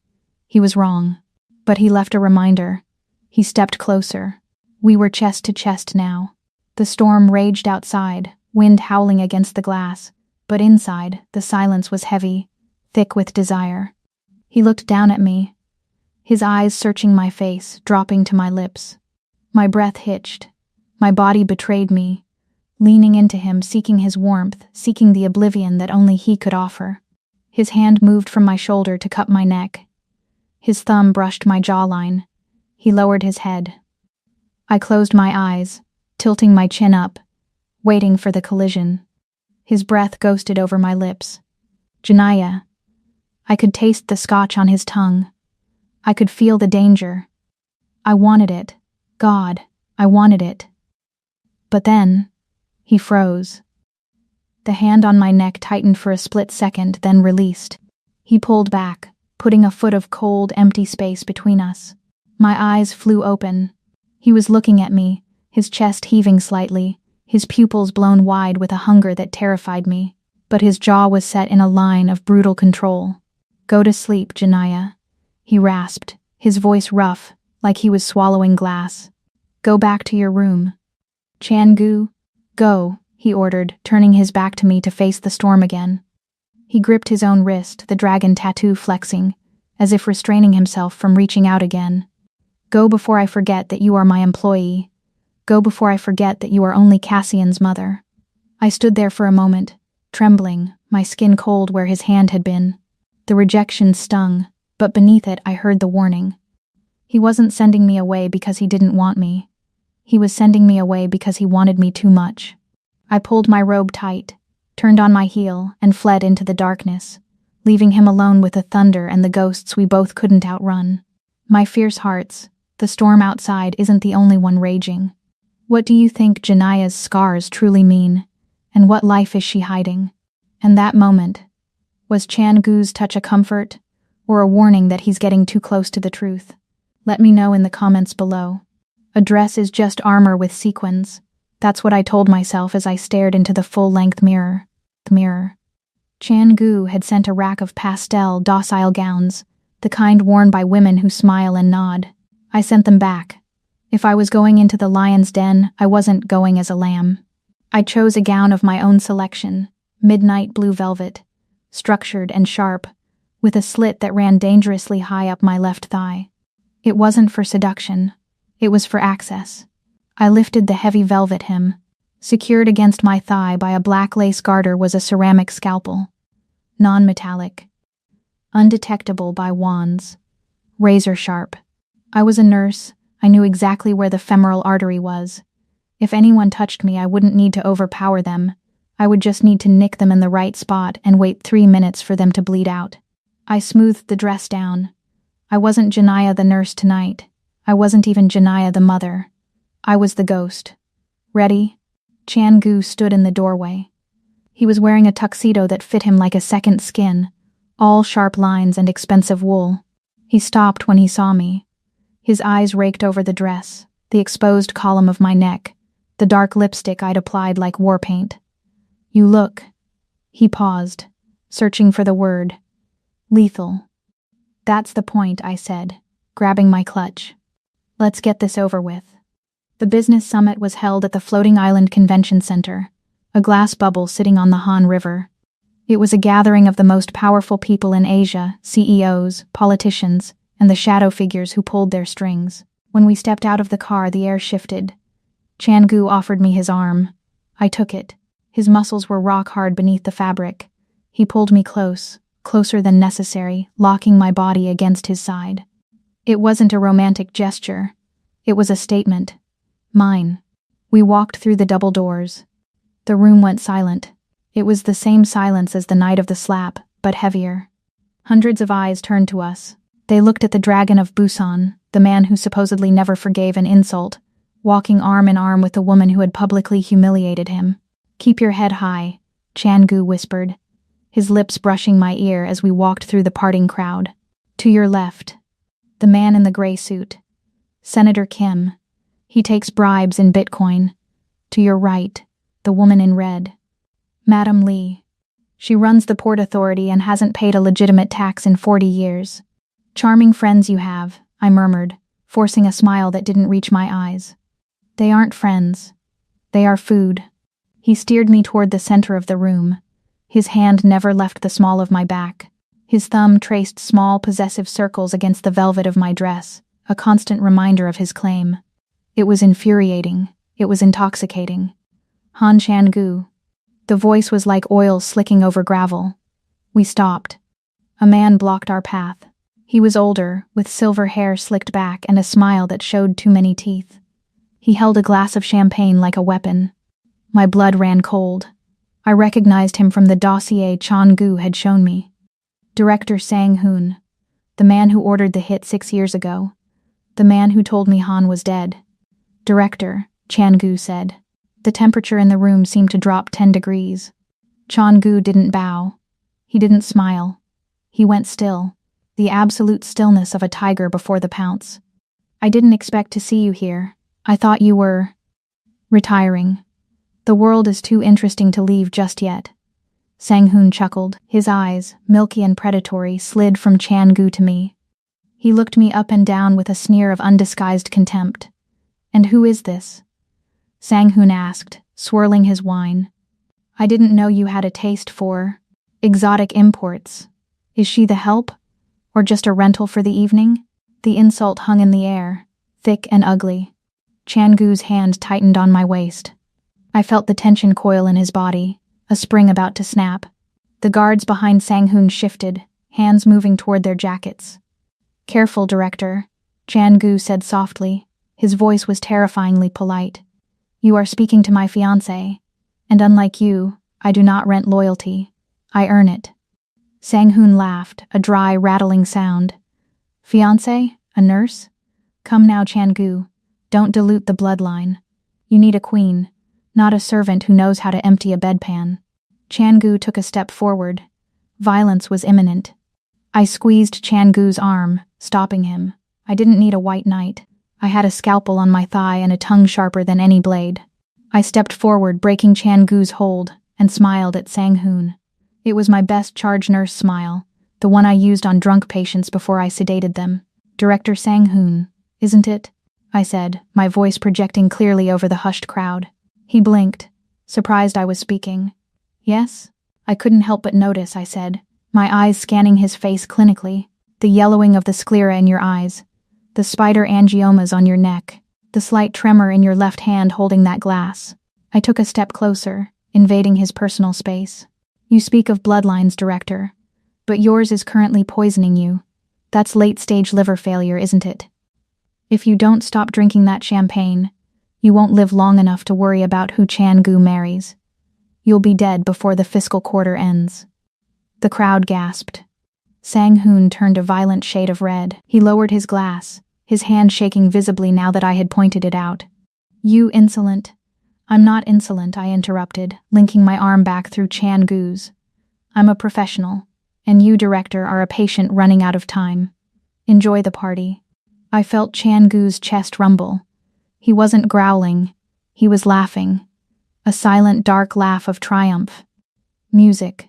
He was wrong. But he left a reminder." He stepped closer. We were chest to chest now. The storm raged outside, wind howling against the glass, but inside, the silence was heavy, thick with desire. He looked down at me, his eyes searching my face, dropping to my lips. My breath hitched. My body betrayed me, leaning into him, seeking his warmth, seeking the oblivion that only he could offer. His hand moved from my shoulder to cup my neck. His thumb brushed my jawline. He lowered his head. I closed my eyes, tilting my chin up, waiting for the collision. His breath ghosted over my lips. "Janaya." I could taste the scotch on his tongue. I could feel the danger. I wanted it. God, I wanted it. But then, he froze. The hand on my neck tightened for a split second, then released. He pulled back, putting a foot of cold, empty space between us. My eyes flew open. He was looking at me, his chest heaving slightly, his pupils blown wide with a hunger that terrified me. But his jaw was set in a line of brutal control. "Go to sleep, Janaya," he rasped, his voice rough, like he was swallowing glass. "Go back to your room." "Chan-gu, go," he ordered, turning his back to me to face the storm again. He gripped his own wrist, the dragon tattoo flexing, as if restraining himself from reaching out again. "Go before I forget that you are my employee. Go before I forget that you are only Cassian's mother." I stood there for a moment, trembling, my skin cold where his hand had been. The rejection stung, but beneath it I heard the warning. He wasn't sending me away because he didn't want me. He was sending me away because he wanted me too much. I pulled my robe tight, turned on my heel, and fled into the darkness, leaving him alone with the thunder and the ghosts we both couldn't outrun. My fierce hearts, the storm outside isn't the only one raging. What do you think Janaya's scars truly mean? And what life is she hiding? And that moment, was Chan-gu's touch a comfort, or a warning that he's getting too close to the truth? Let me know in the comments below. A dress is just armor with sequins. That's what I told myself as I stared into the full-length mirror. The mirror. Chan-gu had sent a rack of pastel, docile gowns, the kind worn by women who smile and nod. I sent them back. If I was going into the lion's den, I wasn't going as a lamb. I chose a gown of my own selection, midnight blue velvet, structured and sharp, with a slit that ran dangerously high up my left thigh. It wasn't for seduction. It was for access. I lifted the heavy velvet hem. Secured against my thigh by a black lace garter was a ceramic scalpel. Non-metallic. Undetectable by wands. Razor sharp. I was a nurse. I knew exactly where the femoral artery was. If anyone touched me, I wouldn't need to overpower them. I would just need to nick them in the right spot and wait 3 minutes for them to bleed out. I smoothed the dress down. I wasn't Janaya the nurse tonight. I wasn't even Janaya the mother. I was the ghost. Ready? Chan-gu stood in the doorway. He was wearing a tuxedo that fit him like a second skin, all sharp lines and expensive wool. He stopped when he saw me. His eyes raked over the dress, the exposed column of my neck, the dark lipstick I'd applied like war paint. You look. He paused, searching for the word. Lethal. That's the point, I said, grabbing my clutch. Let's get this over with. The business summit was held at the Floating Island Convention Center, a glass bubble sitting on the Han River. It was a gathering of the most powerful people in Asia, CEOs, politicians, and the shadow figures who pulled their strings. When we stepped out of the car, the air shifted. Chan-gu offered me his arm. I took it. His muscles were rock hard beneath the fabric. He pulled me close, closer than necessary, locking my body against his side. It wasn't a romantic gesture. It was a statement. Mine. We walked through the double doors. The room went silent. It was the same silence as the night of the slap, but heavier. Hundreds of eyes turned to us. They looked at the dragon of Busan, the man who supposedly never forgave an insult, walking arm in arm with the woman who had publicly humiliated him. Keep your head high, Chan-gu whispered, his lips brushing my ear as we walked through the parting crowd. To your left, the man in the gray suit. Senator Kim. He takes bribes in Bitcoin. To your right, the woman in red. Madam Lee. She runs the Port Authority and hasn't paid a legitimate tax in 40 years. Charming friends you have, I murmured, forcing a smile that didn't reach my eyes. They aren't friends. They are food. He steered me toward the center of the room. His hand never left the small of my back. His thumb traced small possessive circles against the velvet of my dress, a constant reminder of his claim. It was infuriating. It was intoxicating. Han Chan-gu. The voice was like oil slicking over gravel. We stopped. A man blocked our path. He was older, with silver hair slicked back and a smile that showed too many teeth. He held a glass of champagne like a weapon. My blood ran cold. I recognized him from the dossier Chan-gu had shown me. Director Sang-hoon, the man who ordered the hit 6 years ago. The man who told me Han was dead. Director, Chan-gu said. The temperature in the room seemed to drop 10 degrees. Chan-gu didn't bow. He didn't smile. He went still, the absolute stillness of a tiger before the pounce. I didn't expect to see you here. I thought you were retiring. The world is too interesting to leave just yet. Sang-hoon chuckled. His eyes, milky and predatory, slid from Chan-gu to me. He looked me up and down with a sneer of undisguised contempt. And who is this? Sang-hoon asked, swirling his wine. I didn't know you had a taste for exotic imports. Is she the help? Or just a rental for the evening? The insult hung in the air, thick and ugly. Chan-gu's hand tightened on my waist. I felt the tension coil in his body, a spring about to snap. The guards behind Sang-hoon shifted, hands moving toward their jackets. "Careful, Director," Chan-gu said softly. His voice was terrifyingly polite. "You are speaking to my fiancé, and unlike you, I do not rent loyalty. I earn it." Sang-hoon laughed, a dry, rattling sound. "Fiancé? A nurse? Come now, Chan-gu. Don't dilute the bloodline. You need a queen, not a servant who knows how to empty a bedpan." Chan-gu took a step forward. Violence was imminent. I squeezed Chan-gu's arm, stopping him. I didn't need a white knight. I had a scalpel on my thigh and a tongue sharper than any blade. I stepped forward, breaking Chan-gu's hold, and smiled at Sang-hoon. It was my best charge nurse smile, the one I used on drunk patients before I sedated them. "Director Sang-hoon, isn't it?" I said, my voice projecting clearly over the hushed crowd. He blinked, surprised I was speaking. "Yes?" I couldn't help but notice, I said, my eyes scanning his face clinically. "The yellowing of the sclera in your eyes, the spider angiomas on your neck, the slight tremor in your left hand holding that glass." I took a step closer, invading his personal space. "You speak of bloodlines, Director, but yours is currently poisoning you. That's late-stage liver failure, isn't it? If you don't stop drinking that champagne, you won't live long enough to worry about who Chan-gu marries. You'll be dead before the fiscal quarter ends." The crowd gasped. Sang-hoon turned a violent shade of red. He lowered his glass, his hand shaking visibly now that I had pointed it out. "You insolent." "I'm not insolent," I interrupted, linking my arm back through Chan-gu's. "I'm a professional, and you, Director, are a patient running out of time. Enjoy the party." I felt Chan-gu's chest rumble. He wasn't growling. He was laughing. A silent, dark laugh of triumph. Music.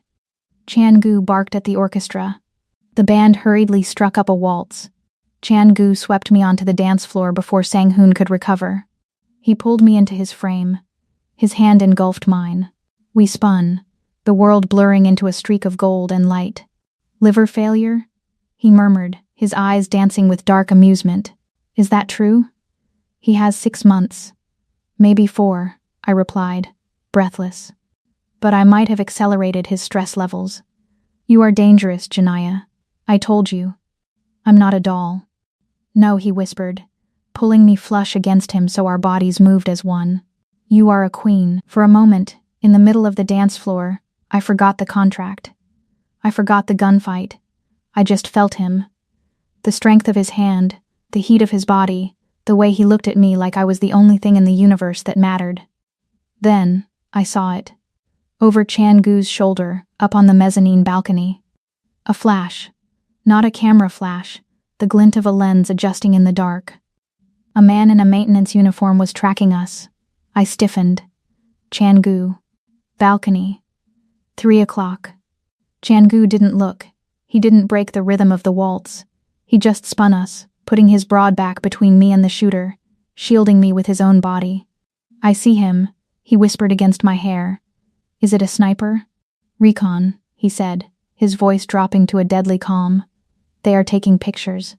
Chan-gu barked at the orchestra. The band hurriedly struck up a waltz. Chan-gu swept me onto the dance floor before Sang-hoon could recover. He pulled me into his frame. His hand engulfed mine. We spun, the world blurring into a streak of gold and light. "Liver failure?" he murmured, his eyes dancing with dark amusement. "Is that true?" "He has 6 months. Maybe 4, I replied, breathless. But I might have accelerated his stress levels. "You are dangerous, Janaya. I told you. I'm not a doll." "No," he whispered, pulling me flush against him so our bodies moved as one. "You are a queen." For a moment, in the middle of the dance floor, I forgot the contract. I forgot the gunfight. I just felt him. The strength of his hand, the heat of his body, the way he looked at me like I was the only thing in the universe that mattered. Then, I saw it. Over Chan-gu's shoulder, up on the mezzanine balcony. A flash. Not a camera flash, the glint of a lens adjusting in the dark. A man in a maintenance uniform was tracking us. I stiffened. Chan-gu. Balcony. 3 o'clock. Chan-gu didn't look. He didn't break the rhythm of the waltz. He just spun us, putting his broad back between me and the shooter, shielding me with his own body. "I see him," he whispered against my hair. "Is it a sniper?" "Recon," he said, his voice dropping to a deadly calm. "They are taking pictures.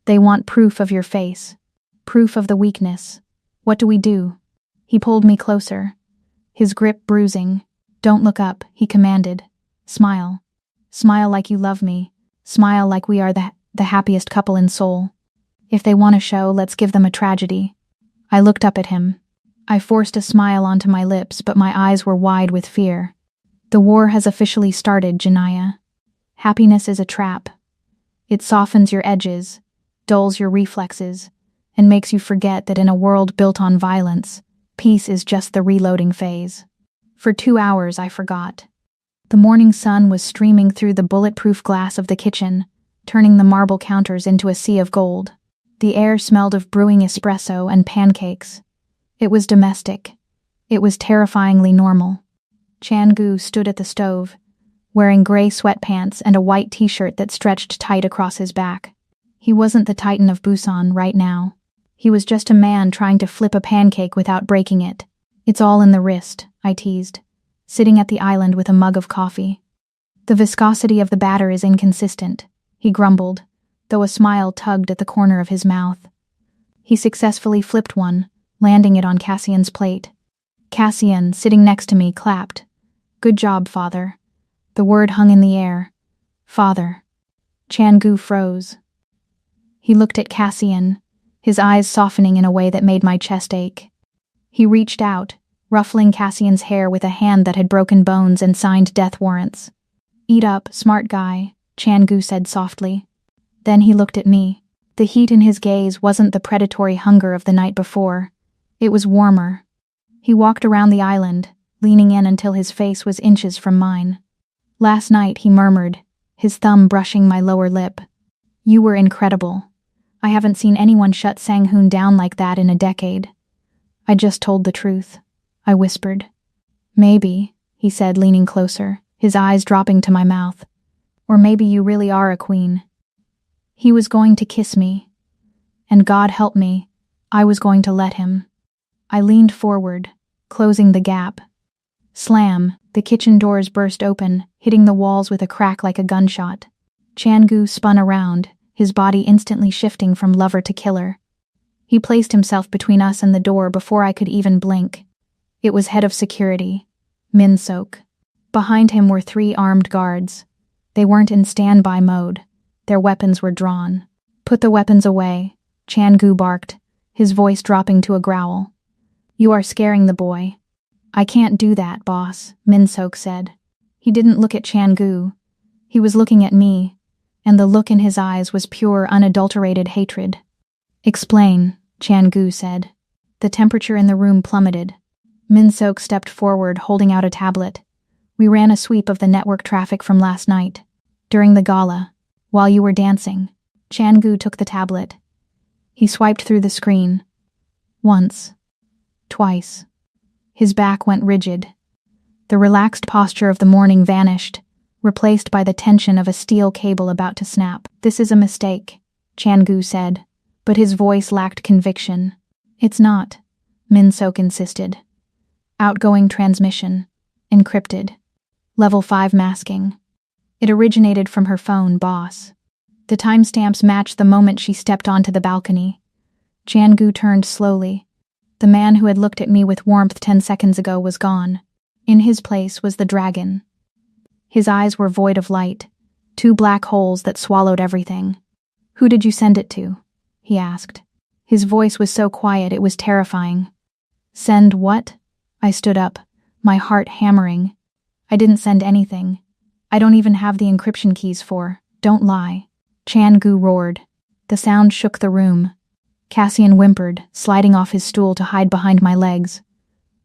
They want proof of your face. Proof of the weakness. What do we do?" He pulled me closer, his grip bruising. "Don't look up," he commanded. "Smile. Smile like you love me. Smile like we are the happiest couple in Seoul. If they want a show, let's give them a tragedy." I looked up at him. I forced a smile onto my lips, but my eyes were wide with fear. "The war has officially started, Janaya. Happiness is a trap. It softens your edges, dulls your reflexes, and makes you forget that in a world built on violence, peace is just the reloading phase." For 2 hours, I forgot. The morning sun was streaming through the bulletproof glass of the kitchen, turning the marble counters into a sea of gold. The air smelled of brewing espresso and pancakes. It was domestic. It was terrifyingly normal. Chan-gu stood at the stove, wearing gray sweatpants and a white t-shirt that stretched tight across his back. He wasn't the Titan of Busan right now. He was just a man trying to flip a pancake without breaking it. "It's all in the wrist," I teased, sitting at the island with a mug of coffee. "The viscosity of the batter is inconsistent," he grumbled, though a smile tugged at the corner of his mouth. He successfully flipped one, landing it on Cassian's plate. Cassian, sitting next to me, clapped. Good job, father. The word hung in the air. Father. Chan-gu froze. He looked at Cassian, his eyes softening in a way that made my chest ache. He reached out, ruffling Cassian's hair with a hand that had broken bones and signed death warrants. Eat up, smart guy, Chan-gu said softly. Then he looked at me. The heat in his gaze wasn't the predatory hunger of the night before. It was warmer. He walked around the island, leaning in until his face was inches from mine. Last night, he murmured, his thumb brushing my lower lip. You were incredible. I haven't seen anyone shut Sang-hoon down like that in a decade. I just told the truth, I whispered. Maybe, he said, leaning closer, his eyes dropping to my mouth. Or maybe you really are a queen. He was going to kiss me. And God help me, I was going to let him. I leaned forward, closing the gap. Slam, the kitchen doors burst open, hitting the walls with a crack like a gunshot. Chan-gu spun around, his body instantly shifting from lover to killer. He placed himself between us and the door before I could even blink. It was head of security, Min-sok. Behind him were 3 armed guards. They weren't in standby mode. Their weapons were drawn. Put the weapons away, Chan-gu barked, his voice dropping to a growl. You are scaring the boy. I can't do that, boss, Min-sok said. He didn't look at Chan-gu. He was looking at me, and the look in his eyes was pure, unadulterated hatred. Explain, Chan-gu said. The temperature in the room plummeted. Min-sok stepped forward, holding out a tablet. We ran a sweep of the network traffic from last night. During the gala, while you were dancing, Chan-gu took the tablet. He swiped through the screen. Once. Twice. His back went rigid. The relaxed posture of the morning vanished, replaced by the tension of a steel cable about to snap. This is a mistake, Chan-gu said, but his voice lacked conviction. It's not, Min-sok insisted. Outgoing transmission. Encrypted. Level 5 masking. It originated from her phone, boss. The timestamps matched the moment she stepped onto the balcony. Chan-gu turned slowly. The man who had looked at me with warmth 10 seconds ago was gone. In his place was the dragon. His eyes were void of light, 2 black holes that swallowed everything. Who did you send it to? He asked. His voice was so quiet it was terrifying. Send what? I stood up, my heart hammering. I didn't send anything. I don't even have the encryption keys for. Don't lie. Chan-gu roared. The sound shook the room. Cassian whimpered, sliding off his stool to hide behind my legs.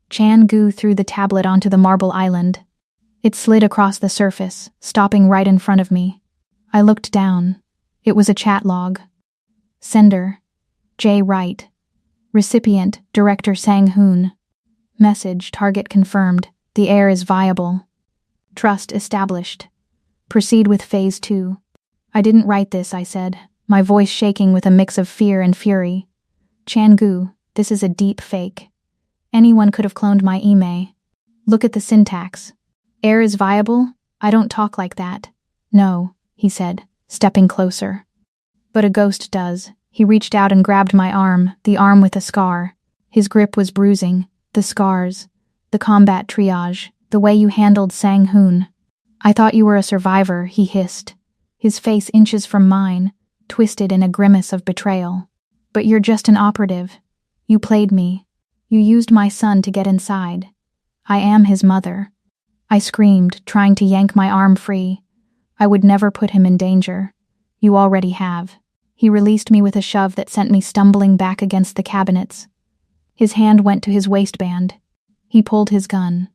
Chan-gu threw the tablet onto the marble island. It slid across the surface, stopping right in front of me. I looked down. It was a chat log. Sender, J. Wright. Recipient, Director Sang-hoon. Message, target confirmed. The heir is viable. Trust established. Proceed with Phase 2. I didn't write this, I said, my voice shaking with a mix of fear and fury. Chan-gu, this is a deep fake. Anyone could have cloned my email. Look at the syntax. Heir is viable? I don't talk like that. No, he said, stepping closer. But a ghost does. He reached out and grabbed my arm, the arm with a scar. His grip was bruising. The scars. The combat triage. The way you handled Sang-hoon. I thought you were a survivor, he hissed. His face inches from mine, twisted in a grimace of betrayal. But you're just an operative. You played me. You used my son to get inside. I am his mother. I screamed, trying to yank my arm free. I would never put him in danger. You already have. He released me with a shove that sent me stumbling back against the cabinets. His hand went to his waistband. He pulled his gun.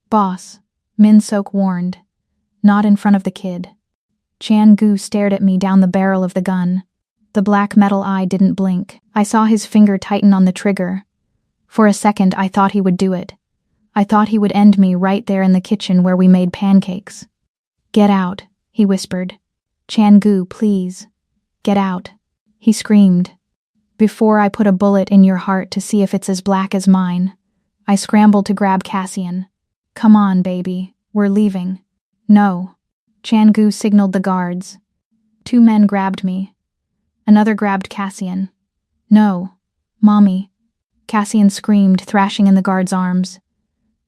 Boss, Min-sok warned. Not in front of the kid. Chan-gu stared at me down the barrel of the gun. The black metal eye didn't blink. I saw his finger tighten on the trigger. For a second, I thought he would do it. I thought he would end me right there in the kitchen where we made pancakes. Get out, he whispered. Chan-gu, please. Get out. He screamed. Before I put a bullet in your heart to see if it's as black as mine, I scrambled to grab Cassian. Come on, baby. We're leaving. No. Chan-gu signaled the guards. 2 men grabbed me. Another grabbed Cassian. No. Mommy. Cassian screamed, thrashing in the guard's arms.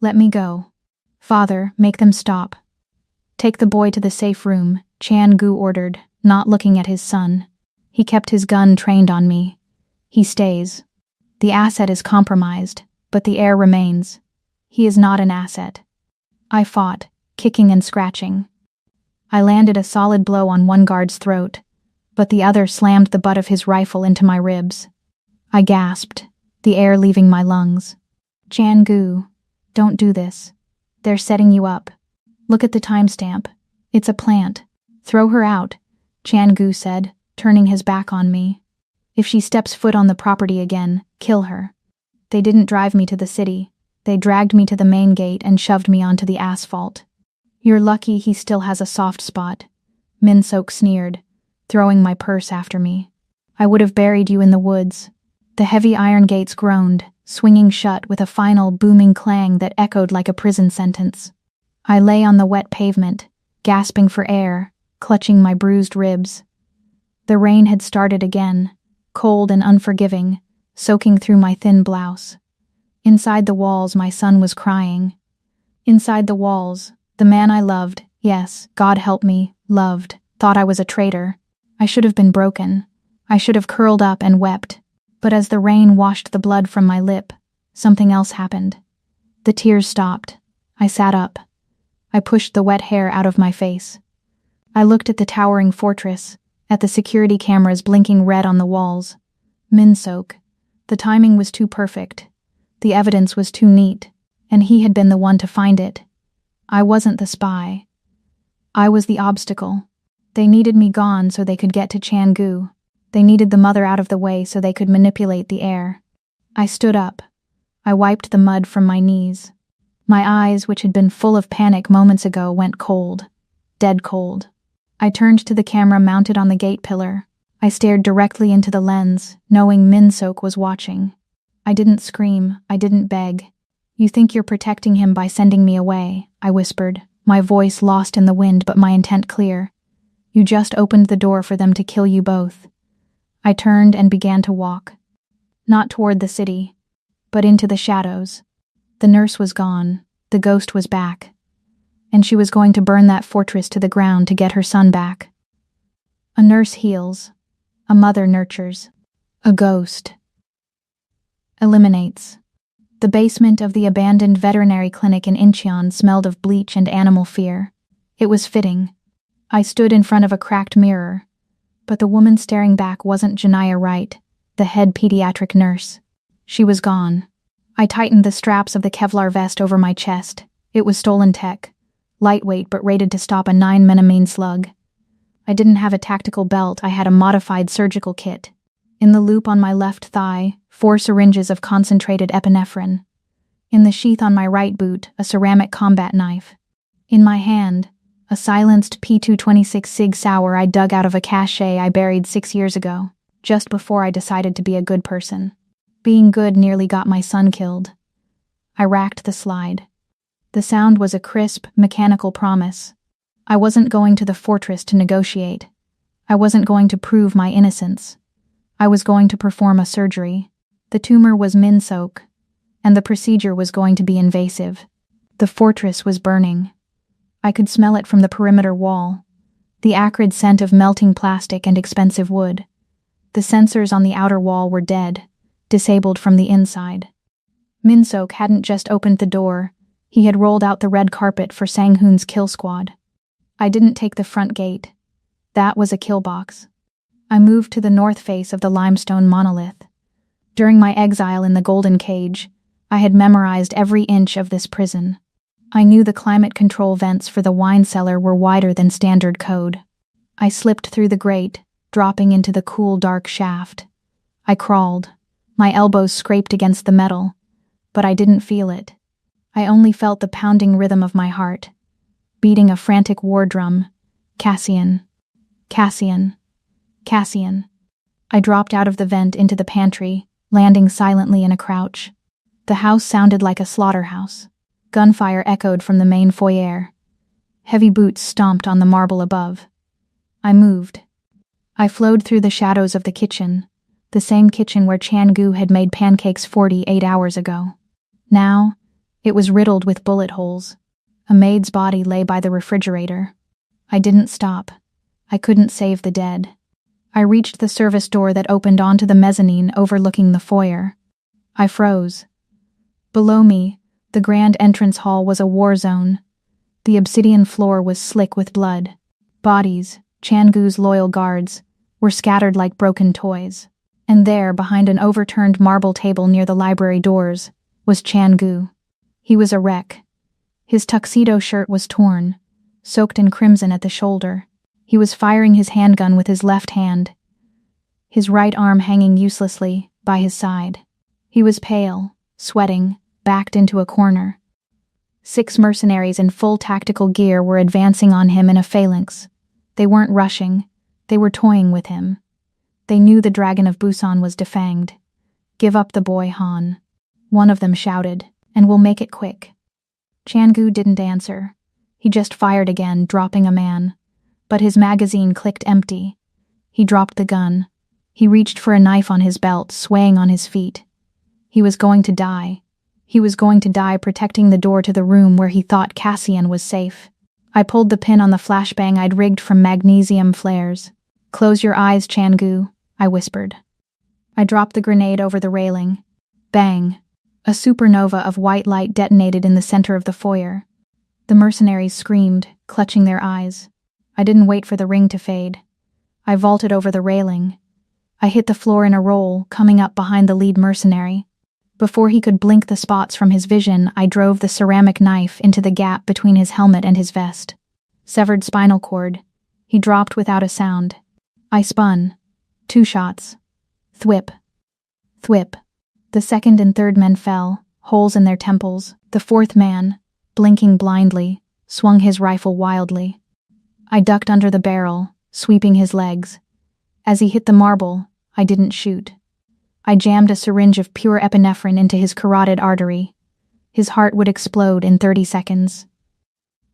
Let me go. Father, make them stop. Take the boy to the safe room, Chan-gu ordered, not looking at his son. He kept his gun trained on me. He stays. The asset is compromised, but the heir remains. He is not an asset. I fought, kicking and scratching. I landed a solid blow on one guard's throat, but the other slammed the butt of his rifle into my ribs. I gasped, the air leaving my lungs. Chan-gu, don't do this. They're setting you up. Look at the timestamp. It's a plant. Throw her out, Chan-gu said, turning his back on me. If she steps foot on the property again, kill her. They didn't drive me to the city. They dragged me to the main gate and shoved me onto the asphalt. You're lucky he still has a soft spot, Min-sok sneered, throwing my purse after me. I would have buried you in the woods. The heavy iron gates groaned, swinging shut with a final booming clang that echoed like a prison sentence. I lay on the wet pavement, gasping for air, clutching my bruised ribs. The rain had started again, cold and unforgiving, soaking through my thin blouse. Inside the walls, my son was crying. Inside the walls, the man I loved, yes, God help me, loved, thought I was a traitor. I should have been broken. I should have curled up and wept. But as the rain washed the blood from my lip, something else happened. The tears stopped. I sat up. I pushed the wet hair out of my face. I looked at the towering fortress, at the security cameras blinking red on the walls. Min-sok. The timing was too perfect. The evidence was too neat, and he had been the one to find it. I wasn't the spy. I was the obstacle. They needed me gone so they could get to Chan-gu. They needed the mother out of the way so they could manipulate the heir. I stood up. I wiped the mud from my knees. My eyes, which had been full of panic moments ago, went cold. Dead cold. I turned to the camera mounted on the gate pillar. I stared directly into the lens, knowing Min-sok was watching. I didn't scream. I didn't beg. You think you're protecting him by sending me away, I whispered, my voice lost in the wind but my intent clear. You just opened the door for them to kill you both. I turned and began to walk. Not toward the city, but into the shadows. The nurse was gone. The ghost was back. And she was going to burn that fortress to the ground to get her son back. A nurse heals. A mother nurtures. A ghost eliminates. The basement of the abandoned veterinary clinic in Incheon smelled of bleach and animal fear. It was fitting. I stood in front of a cracked mirror, but the woman staring back wasn't Janiyah Wright, the head pediatric nurse. She was gone. I tightened the straps of the Kevlar vest over my chest. It was stolen tech, lightweight but rated to stop a 9mm slug. I didn't have a tactical belt, I had a modified surgical kit. In the loop on my left thigh, 4 syringes of concentrated epinephrine. In the sheath on my right boot, a ceramic combat knife. In my hand, a silenced P226 Sig Sauer I dug out of a cache I buried 6 years ago, just before I decided to be a good person. Being good nearly got my son killed. I racked the slide. The sound was a crisp, mechanical promise. I wasn't going to the fortress to negotiate. I wasn't going to prove my innocence. I was going to perform a surgery. The tumor was Min-sok, and the procedure was going to be invasive. The fortress was burning. I could smell it from the perimeter wall, the acrid scent of melting plastic and expensive wood. The sensors on the outer wall were dead, disabled from the inside. Min-sok hadn't just opened the door, he had rolled out the red carpet for Sang-hoon's kill squad. I didn't take the front gate. That was a kill box. I moved to the north face of the limestone monolith. During my exile in the Golden Cage, I had memorized every inch of this prison. I knew the climate control vents for the wine cellar were wider than standard code. I slipped through the grate, dropping into the cool, dark shaft. I crawled. My elbows scraped against the metal, but I didn't feel it. I only felt the pounding rhythm of my heart, beating a frantic war drum. Cassian. Cassian. Cassian. I dropped out of the vent into the pantry, landing silently in a crouch. The house sounded like a slaughterhouse. Gunfire echoed from the main foyer. Heavy boots stomped on the marble above. I moved. I flowed through the shadows of the kitchen, the same kitchen where Chan-gu had made pancakes 48 hours ago. Now, It was riddled with bullet holes. A maid's body lay by the refrigerator. I didn't stop. I couldn't save the dead. I reached the service door that opened onto the mezzanine overlooking the foyer. I froze. Below me, the grand entrance hall was a war zone. The obsidian floor was slick with blood. Bodies, Changu's loyal guards, were scattered like broken toys. And there, behind an overturned marble table near the library doors, was Changu. He was a wreck. His tuxedo shirt was torn, soaked in crimson at the shoulder. He was firing his handgun with his left hand, his right arm hanging uselessly by his side. He was pale, sweating, backed into a corner. 6 mercenaries in full tactical gear were advancing on him in a phalanx. They weren't rushing. They were toying with him. They knew the Dragon of Busan was defanged. "Give up the boy, Han," one of them shouted, "and we'll make it quick." Changu didn't answer. He just fired again, dropping a man. But his magazine clicked empty. He dropped the gun. He reached for a knife on his belt, swaying on his feet. He was going to die. He was going to die protecting the door to the room where he thought Cassian was safe. I pulled the pin on the flashbang I'd rigged from magnesium flares. "Close your eyes, Changu," I whispered. I dropped the grenade over the railing. Bang! A supernova of white light detonated in the center of the foyer. The mercenaries screamed, clutching their eyes. I didn't wait for the ring to fade. I vaulted over the railing. I hit the floor in a roll, coming up behind the lead mercenary. Before he could blink the spots from his vision, I drove the ceramic knife into the gap between his helmet and his vest. Severed spinal cord. He dropped without a sound. I spun. 2 shots. Thwip. Thwip. The second and third men fell, holes in their temples. The fourth man, blinking blindly, swung his rifle wildly. I ducked under the barrel, sweeping his legs. As he hit the marble, I didn't shoot. I jammed a syringe of pure epinephrine into his carotid artery. His heart would explode in 30 seconds.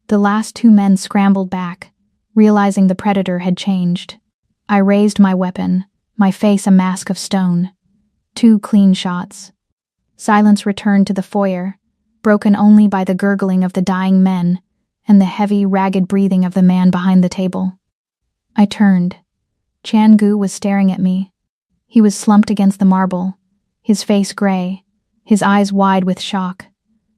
The last 2 men scrambled back, realizing the predator had changed. I raised my weapon, my face a mask of stone. 2 clean shots. Silence returned to the foyer, broken only by the gurgling of the dying men and the heavy, ragged breathing of the man behind the table. I turned. Changu was staring at me. He was slumped against the marble, his face gray, his eyes wide with shock.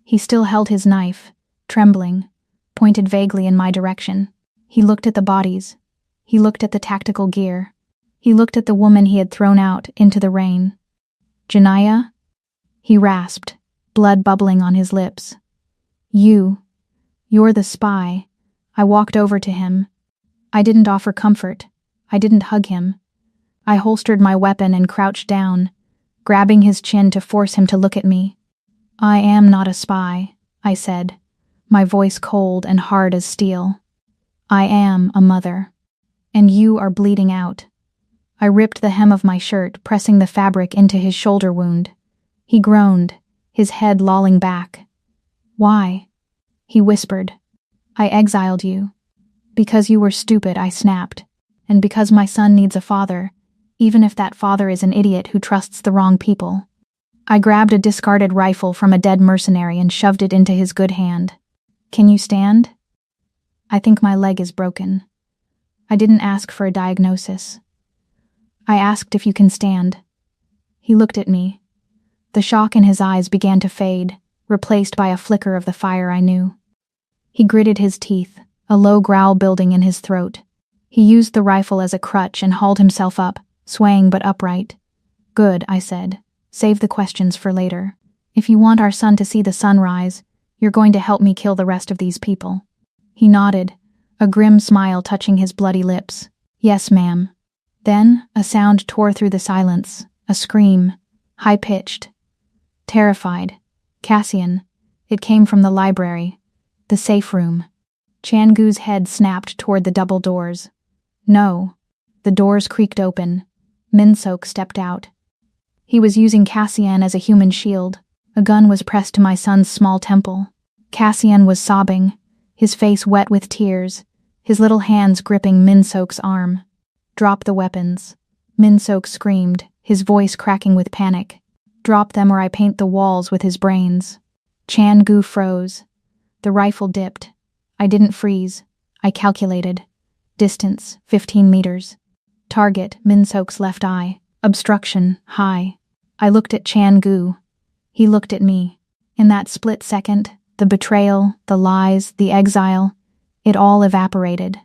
He still held his knife, trembling, pointed vaguely in my direction. He looked at the bodies. He looked at the tactical gear. He looked at the woman he had thrown out into the rain. "Janaya?" He rasped, blood bubbling on his lips. You're the spy." I walked over to him. I didn't offer comfort. I didn't hug him. I holstered my weapon and crouched down, grabbing his chin to force him to look at me. "I am not a spy," I said, my voice cold and hard as steel. "I am a mother. And you are bleeding out." I ripped the hem of my shirt, pressing the fabric into his shoulder wound. He groaned, his head lolling back. "Why?" He whispered. "I exiled you. Because you were stupid," I snapped. "And because my son needs a father, even if that father is an idiot who trusts the wrong people." I grabbed a discarded rifle from a dead mercenary and shoved it into his good hand. "Can you stand?" "I think my leg is broken." I didn't ask for a diagnosis. I asked if you can stand. He looked at me. The shock in his eyes began to fade, replaced by a flicker of the fire I knew. He gritted his teeth, a low growl building in his throat. He used the rifle as a crutch and hauled himself up, swaying but upright. "Good," I said. "Save the questions for later. If you want our son to see the sunrise, you're going to help me kill the rest of these people." He nodded, a grim smile touching his bloody lips. "Yes, ma'am." Then a sound tore through the silence, a scream, high-pitched. Terrified. Cassian. It came from the library. The safe room. Changu's head snapped toward the double doors. "No." The doors creaked open. Minsok stepped out. He was using Cassian as a human shield. A gun was pressed to my son's small temple. Cassian was sobbing, his face wet with tears, his little hands gripping Minsok's arm. "Drop the weapons." Minsok screamed, his voice cracking with panic. "Drop them or I paint the walls with his brains." Chan-gu froze. The rifle dipped. I didn't freeze. I calculated. Distance, 15 meters. Target, Min-sok's left eye. Obstruction, high. I looked at Chan-gu. He looked at me. In that split second, the betrayal, the lies, the exile, it all evaporated.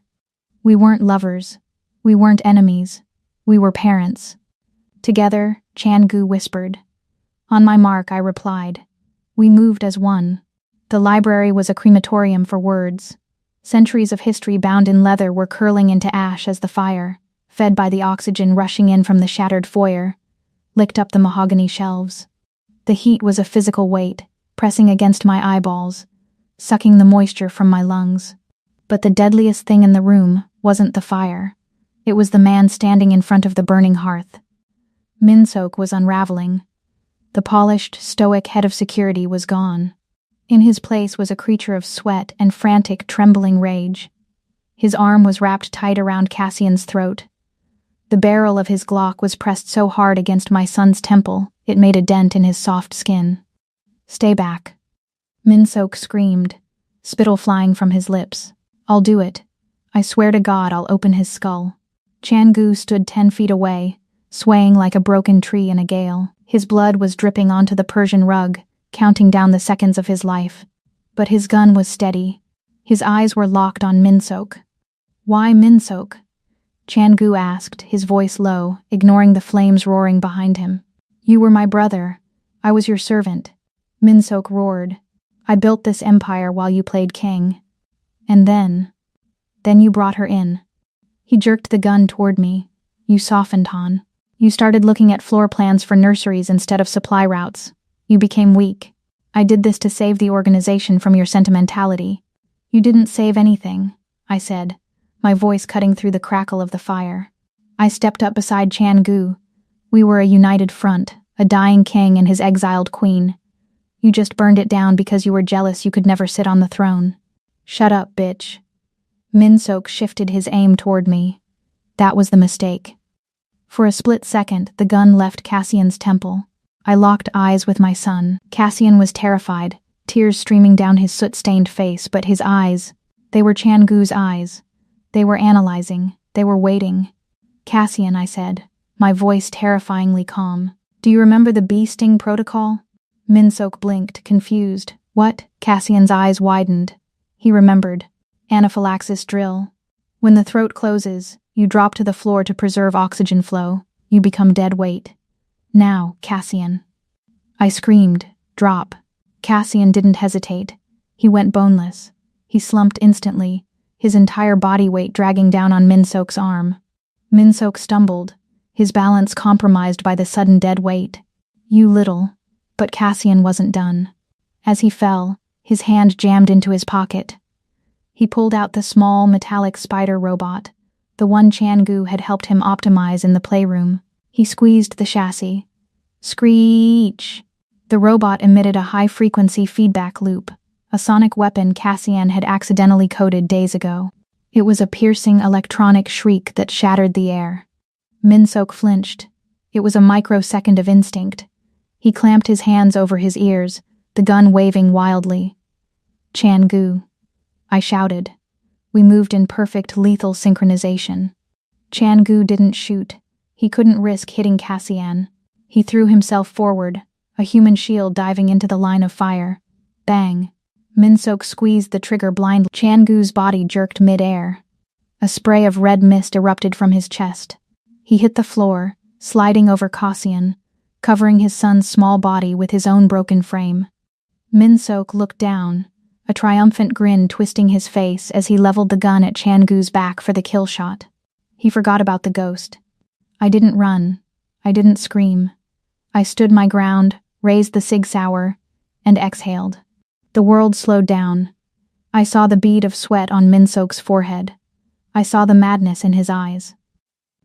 We weren't lovers. We weren't enemies. We were parents. Together, Chan-gu whispered. On my mark, I replied. We moved as one. The library was a crematorium for words. Centuries of history bound in leather were curling into ash as the fire, fed by the oxygen rushing in from the shattered foyer, licked up the mahogany shelves. The heat was a physical weight, pressing against my eyeballs, sucking the moisture from my lungs. But the deadliest thing in the room wasn't the fire. It was the man standing in front of the burning hearth. Min-sok was unraveling. The polished, stoic head of security was gone. In his place was a creature of sweat and frantic, trembling rage. His arm was wrapped tight around Cassian's throat. The barrel of his Glock was pressed so hard against my son's temple, it made a dent in his soft skin. Stay back. Min-sok screamed, spittle flying from his lips. I'll do it. I swear to God I'll open his skull. Chan-gu stood 10 feet away, swaying like a broken tree in a gale. His blood was dripping onto the Persian rug, counting down the seconds of his life. But his gun was steady. His eyes were locked on Min-sok. Why Min-sok? Chan-gu asked, his voice low, ignoring the flames roaring behind him. You were my brother. I was your servant. Min-sok roared. I built this empire while you played king. And then you brought her in. He jerked the gun toward me. You softened, Han. You started looking at floor plans for nurseries instead of supply routes. You became weak. I did this to save the organization from your sentimentality. You didn't save anything, I said, my voice cutting through the crackle of the fire. I stepped up beside Chan-gu. We were a united front, a dying king and his exiled queen. You just burned it down because you were jealous you could never sit on the throne. Shut up, bitch. Min-sok shifted his aim toward me. That was the mistake. For a split second, the gun left Cassian's temple. I locked eyes with my son. Cassian was terrified, tears streaming down his soot-stained face, but his eyes, they were Chan-gu's eyes. They were analyzing. They were waiting. Cassian, I said, my voice terrifyingly calm. Do you remember the bee sting protocol? Min-sok blinked, confused. What? Cassian's eyes widened. He remembered. Anaphylaxis drill. When the throat closes, you drop to the floor to preserve oxygen flow. You become dead weight. Now, Cassian. I screamed. Drop. Cassian didn't hesitate. He went boneless. He slumped instantly, his entire body weight dragging down on Min-sok's arm. Min-sok stumbled, his balance compromised by the sudden dead weight. You little. But Cassian wasn't done. As he fell, his hand jammed into his pocket. He pulled out the small, metallic spider robot, the one Chan-gu had helped him optimize in the playroom. He squeezed the chassis. Screech! The robot emitted a high-frequency feedback loop, a sonic weapon Cassian had accidentally coded days ago. It was a piercing electronic shriek that shattered the air. Min-sok flinched. It was a microsecond of instinct. He clamped his hands over his ears, the gun waving wildly. Chan-gu. I shouted. We moved in perfect lethal synchronization. Chan-gu didn't shoot. He couldn't risk hitting Cassian. He threw himself forward, a human shield diving into the line of fire. Bang. Min-sok squeezed the trigger blindly. Chan-gu's body jerked mid-air. A spray of red mist erupted from his chest. He hit the floor, sliding over Cassian, covering his son's small body with his own broken frame. Min-sok looked down, a triumphant grin twisting his face as he leveled the gun at Chan-gu's back for the kill shot. He forgot about the ghost. I didn't run. I didn't scream. I stood my ground, raised the Sig Sauer, and exhaled. The world slowed down. I saw the bead of sweat on Min-sok's forehead. I saw the madness in his eyes.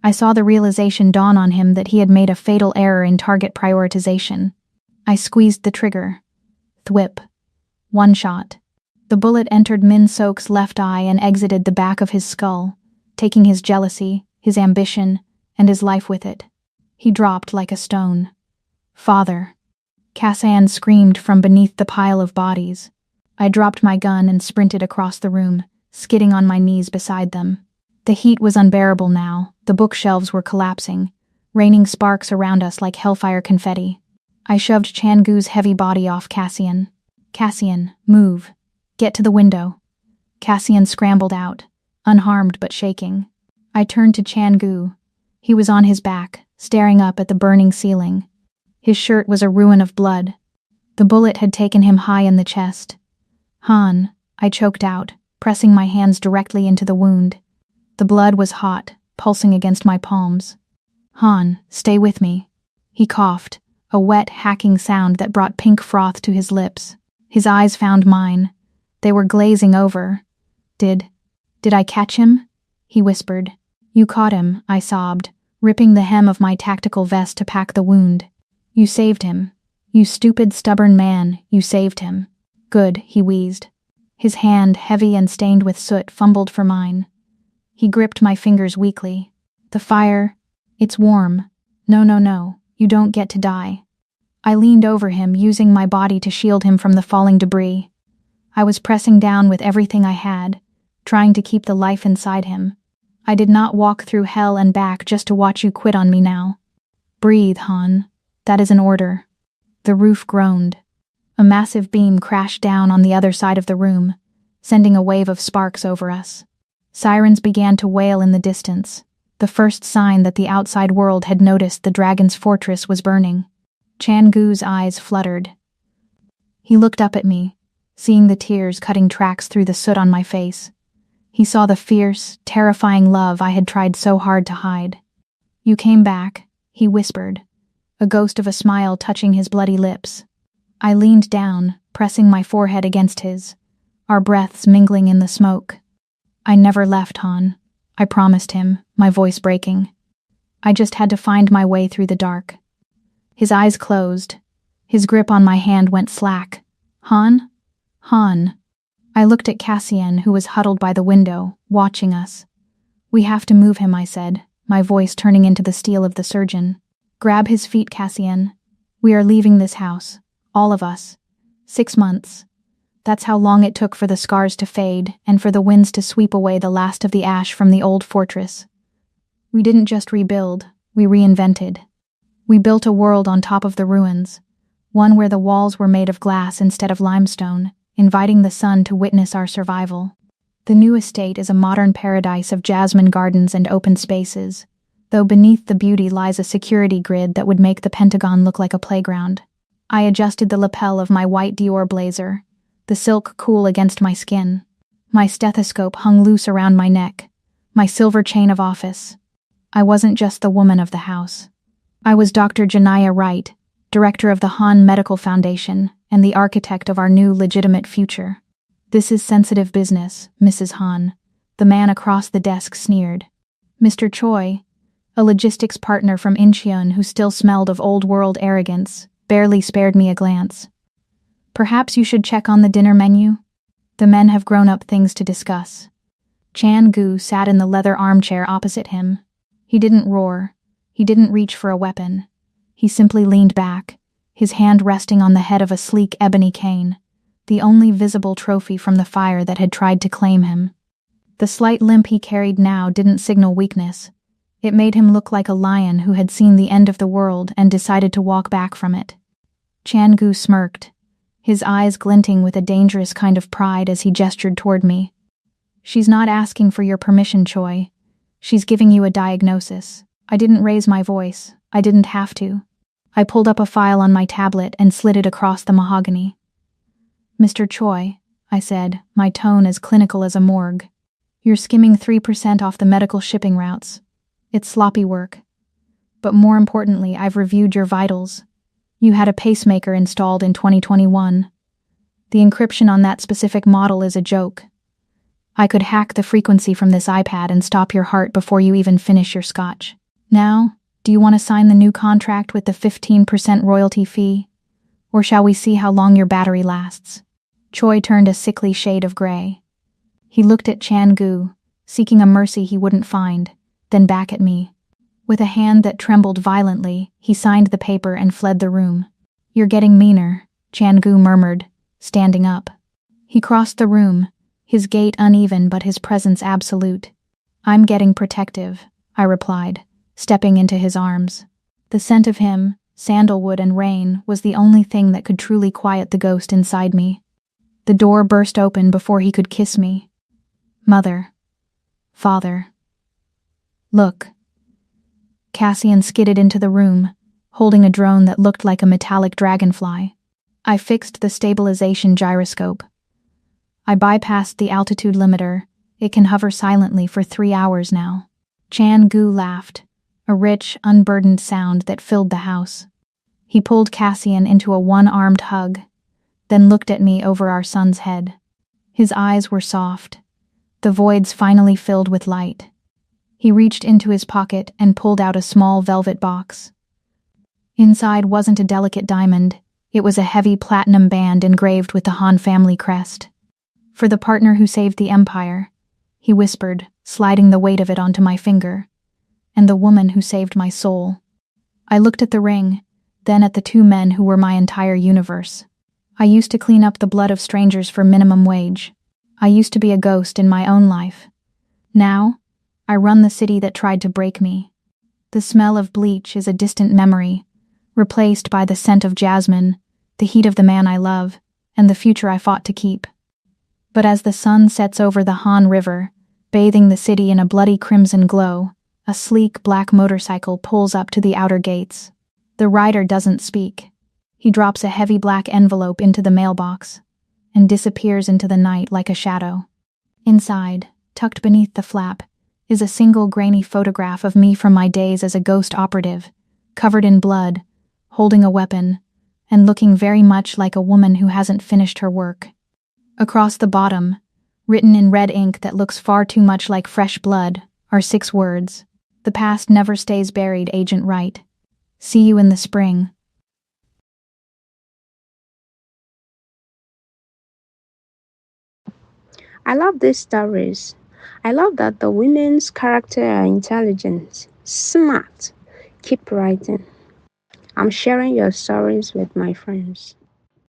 I saw the realization dawn on him that he had made a fatal error in target prioritization. I squeezed the trigger. Thwip. One shot. The bullet entered Min-sok's left eye and exited the back of his skull, taking his jealousy, his ambition, and his life with it. He dropped like a stone. Father. Cassian screamed from beneath the pile of bodies. I dropped my gun and sprinted across the room, skidding on my knees beside them. The heat was unbearable now. The bookshelves were collapsing, raining sparks around us like hellfire confetti. I shoved Changu's heavy body off Cassian. Cassian, move. Get to the window. Cassian scrambled out, unharmed but shaking. I turned to Changu. He was on his back, staring up at the burning ceiling. His shirt was a ruin of blood. The bullet had taken him high in the chest. Han, I choked out, pressing my hands directly into the wound. The blood was hot, pulsing against my palms. Han, stay with me. He coughed, a wet, hacking sound that brought pink froth to his lips. His eyes found mine. They were glazing over. Did I catch him? He whispered. You caught him, I sobbed, ripping the hem of my tactical vest to pack the wound. You saved him. You stupid, stubborn man, you saved him. Good, he wheezed. His hand, heavy and stained with soot, fumbled for mine. He gripped my fingers weakly. The fire, it's warm. No, you don't get to die. I leaned over him, using my body to shield him from the falling debris. I was pressing down with everything I had, trying to keep the life inside him. I did not walk through hell and back just to watch you quit on me now. Breathe, Han. That is an order. The roof groaned. A massive beam crashed down on the other side of the room, sending a wave of sparks over us. Sirens began to wail in the distance, the first sign that the outside world had noticed the dragon's fortress was burning. Changu's eyes fluttered. He looked up at me, seeing the tears cutting tracks through the soot on my face. He saw the fierce, terrifying love I had tried so hard to hide. You came back, he whispered, a ghost of a smile touching his bloody lips. I leaned down, pressing my forehead against his, our breaths mingling in the smoke. I never left, Han. I promised him, my voice breaking. I just had to find my way through the dark. His eyes closed. His grip on my hand went slack. Han? Han. I looked at Cassian, who was huddled by the window, watching us. We have to move him, I said, my voice turning into the steel of the surgeon. Grab his feet, Cassian. We are leaving this house. All of us. 6 months. That's how long it took for the scars to fade and for the winds to sweep away the last of the ash from the old fortress. We didn't just rebuild, we reinvented. We built a world on top of the ruins, one where the walls were made of glass instead of limestone, inviting the sun to witness our survival. The new estate is a modern paradise of jasmine gardens and open spaces, though beneath the beauty lies a security grid that would make the Pentagon look like a playground. I adjusted the lapel of my white Dior blazer, the silk cool against my skin. My stethoscope hung loose around my neck, my silver chain of office. I wasn't just the woman of the house. I was Dr. Janaya Wright, director of the Han Medical Foundation and the architect of our new legitimate future. This is sensitive business, Mrs. Han, the man across the desk sneered. Mr. Choi, a logistics partner from Incheon who still smelled of old-world arrogance, barely spared me a glance. Perhaps you should check on the dinner menu? The men have grown up things to discuss. Changu sat in the leather armchair opposite him. He didn't roar. He didn't reach for a weapon. He simply leaned back, his hand resting on the head of a sleek ebony cane, the only visible trophy from the fire that had tried to claim him. The slight limp he carried now didn't signal weakness. It made him look like a lion who had seen the end of the world and decided to walk back from it. Changu smirked, his eyes glinting with a dangerous kind of pride as he gestured toward me. She's not asking for your permission, Choi. She's giving you a diagnosis. I didn't raise my voice. I didn't have to. I pulled up a file on my tablet and slid it across the mahogany. Mr. Choi, I said, my tone as clinical as a morgue. You're skimming 3% off the medical shipping routes. It's sloppy work. But more importantly, I've reviewed your vitals. You had a pacemaker installed in 2021. The encryption on that specific model is a joke. I could hack the frequency from this iPad and stop your heart before you even finish your scotch. Now, do you want to sign the new contract with the 15% royalty fee? Or shall we see how long your battery lasts? Choi turned a sickly shade of gray. He looked at Changu, seeking a mercy he wouldn't find, then back at me. With a hand that trembled violently, he signed the paper and fled the room. You're getting meaner, Changu murmured, standing up. He crossed the room, his gait uneven but his presence absolute. I'm getting protective, I replied, stepping into his arms. The scent of him, sandalwood and rain, was the only thing that could truly quiet the ghost inside me. The door burst open before he could kiss me. Mother. Father. Look. Cassian skidded into the room, holding a drone that looked like a metallic dragonfly. I fixed the stabilization gyroscope. I bypassed the altitude limiter. It can hover silently for 3 hours now. Chan Gu laughed, a rich, unburdened sound that filled the house. He pulled Cassian into a one-armed hug, then looked at me over our son's head. His eyes were soft, the voids finally filled with light. He reached into his pocket and pulled out a small velvet box. Inside wasn't a delicate diamond, it was a heavy platinum band engraved with the Han family crest. For the partner who saved the Empire, he whispered, sliding the weight of it onto my finger, and the woman who saved my soul. I looked at the ring, then at the 2 men who were my entire universe. I used to clean up the blood of strangers for minimum wage. I used to be a ghost in my own life. Now, I run the city that tried to break me. The smell of bleach is a distant memory, replaced by the scent of jasmine, the heat of the man I love, and the future I fought to keep. But as the sun sets over the Han River, bathing the city in a bloody crimson glow, a sleek black motorcycle pulls up to the outer gates. The rider doesn't speak. He drops a heavy black envelope into the mailbox and disappears into the night like a shadow. Inside, tucked beneath the flap, is a single grainy photograph of me from my days as a ghost operative, covered in blood, holding a weapon, and looking very much like a woman who hasn't finished her work. Across the bottom, written in red ink that looks far too much like fresh blood, are 6 words. The past never stays buried, Agent Wright. See you in the spring. I love these stories. I love that the women's character are intelligent, smart. Keep writing. I'm sharing your stories with my friends.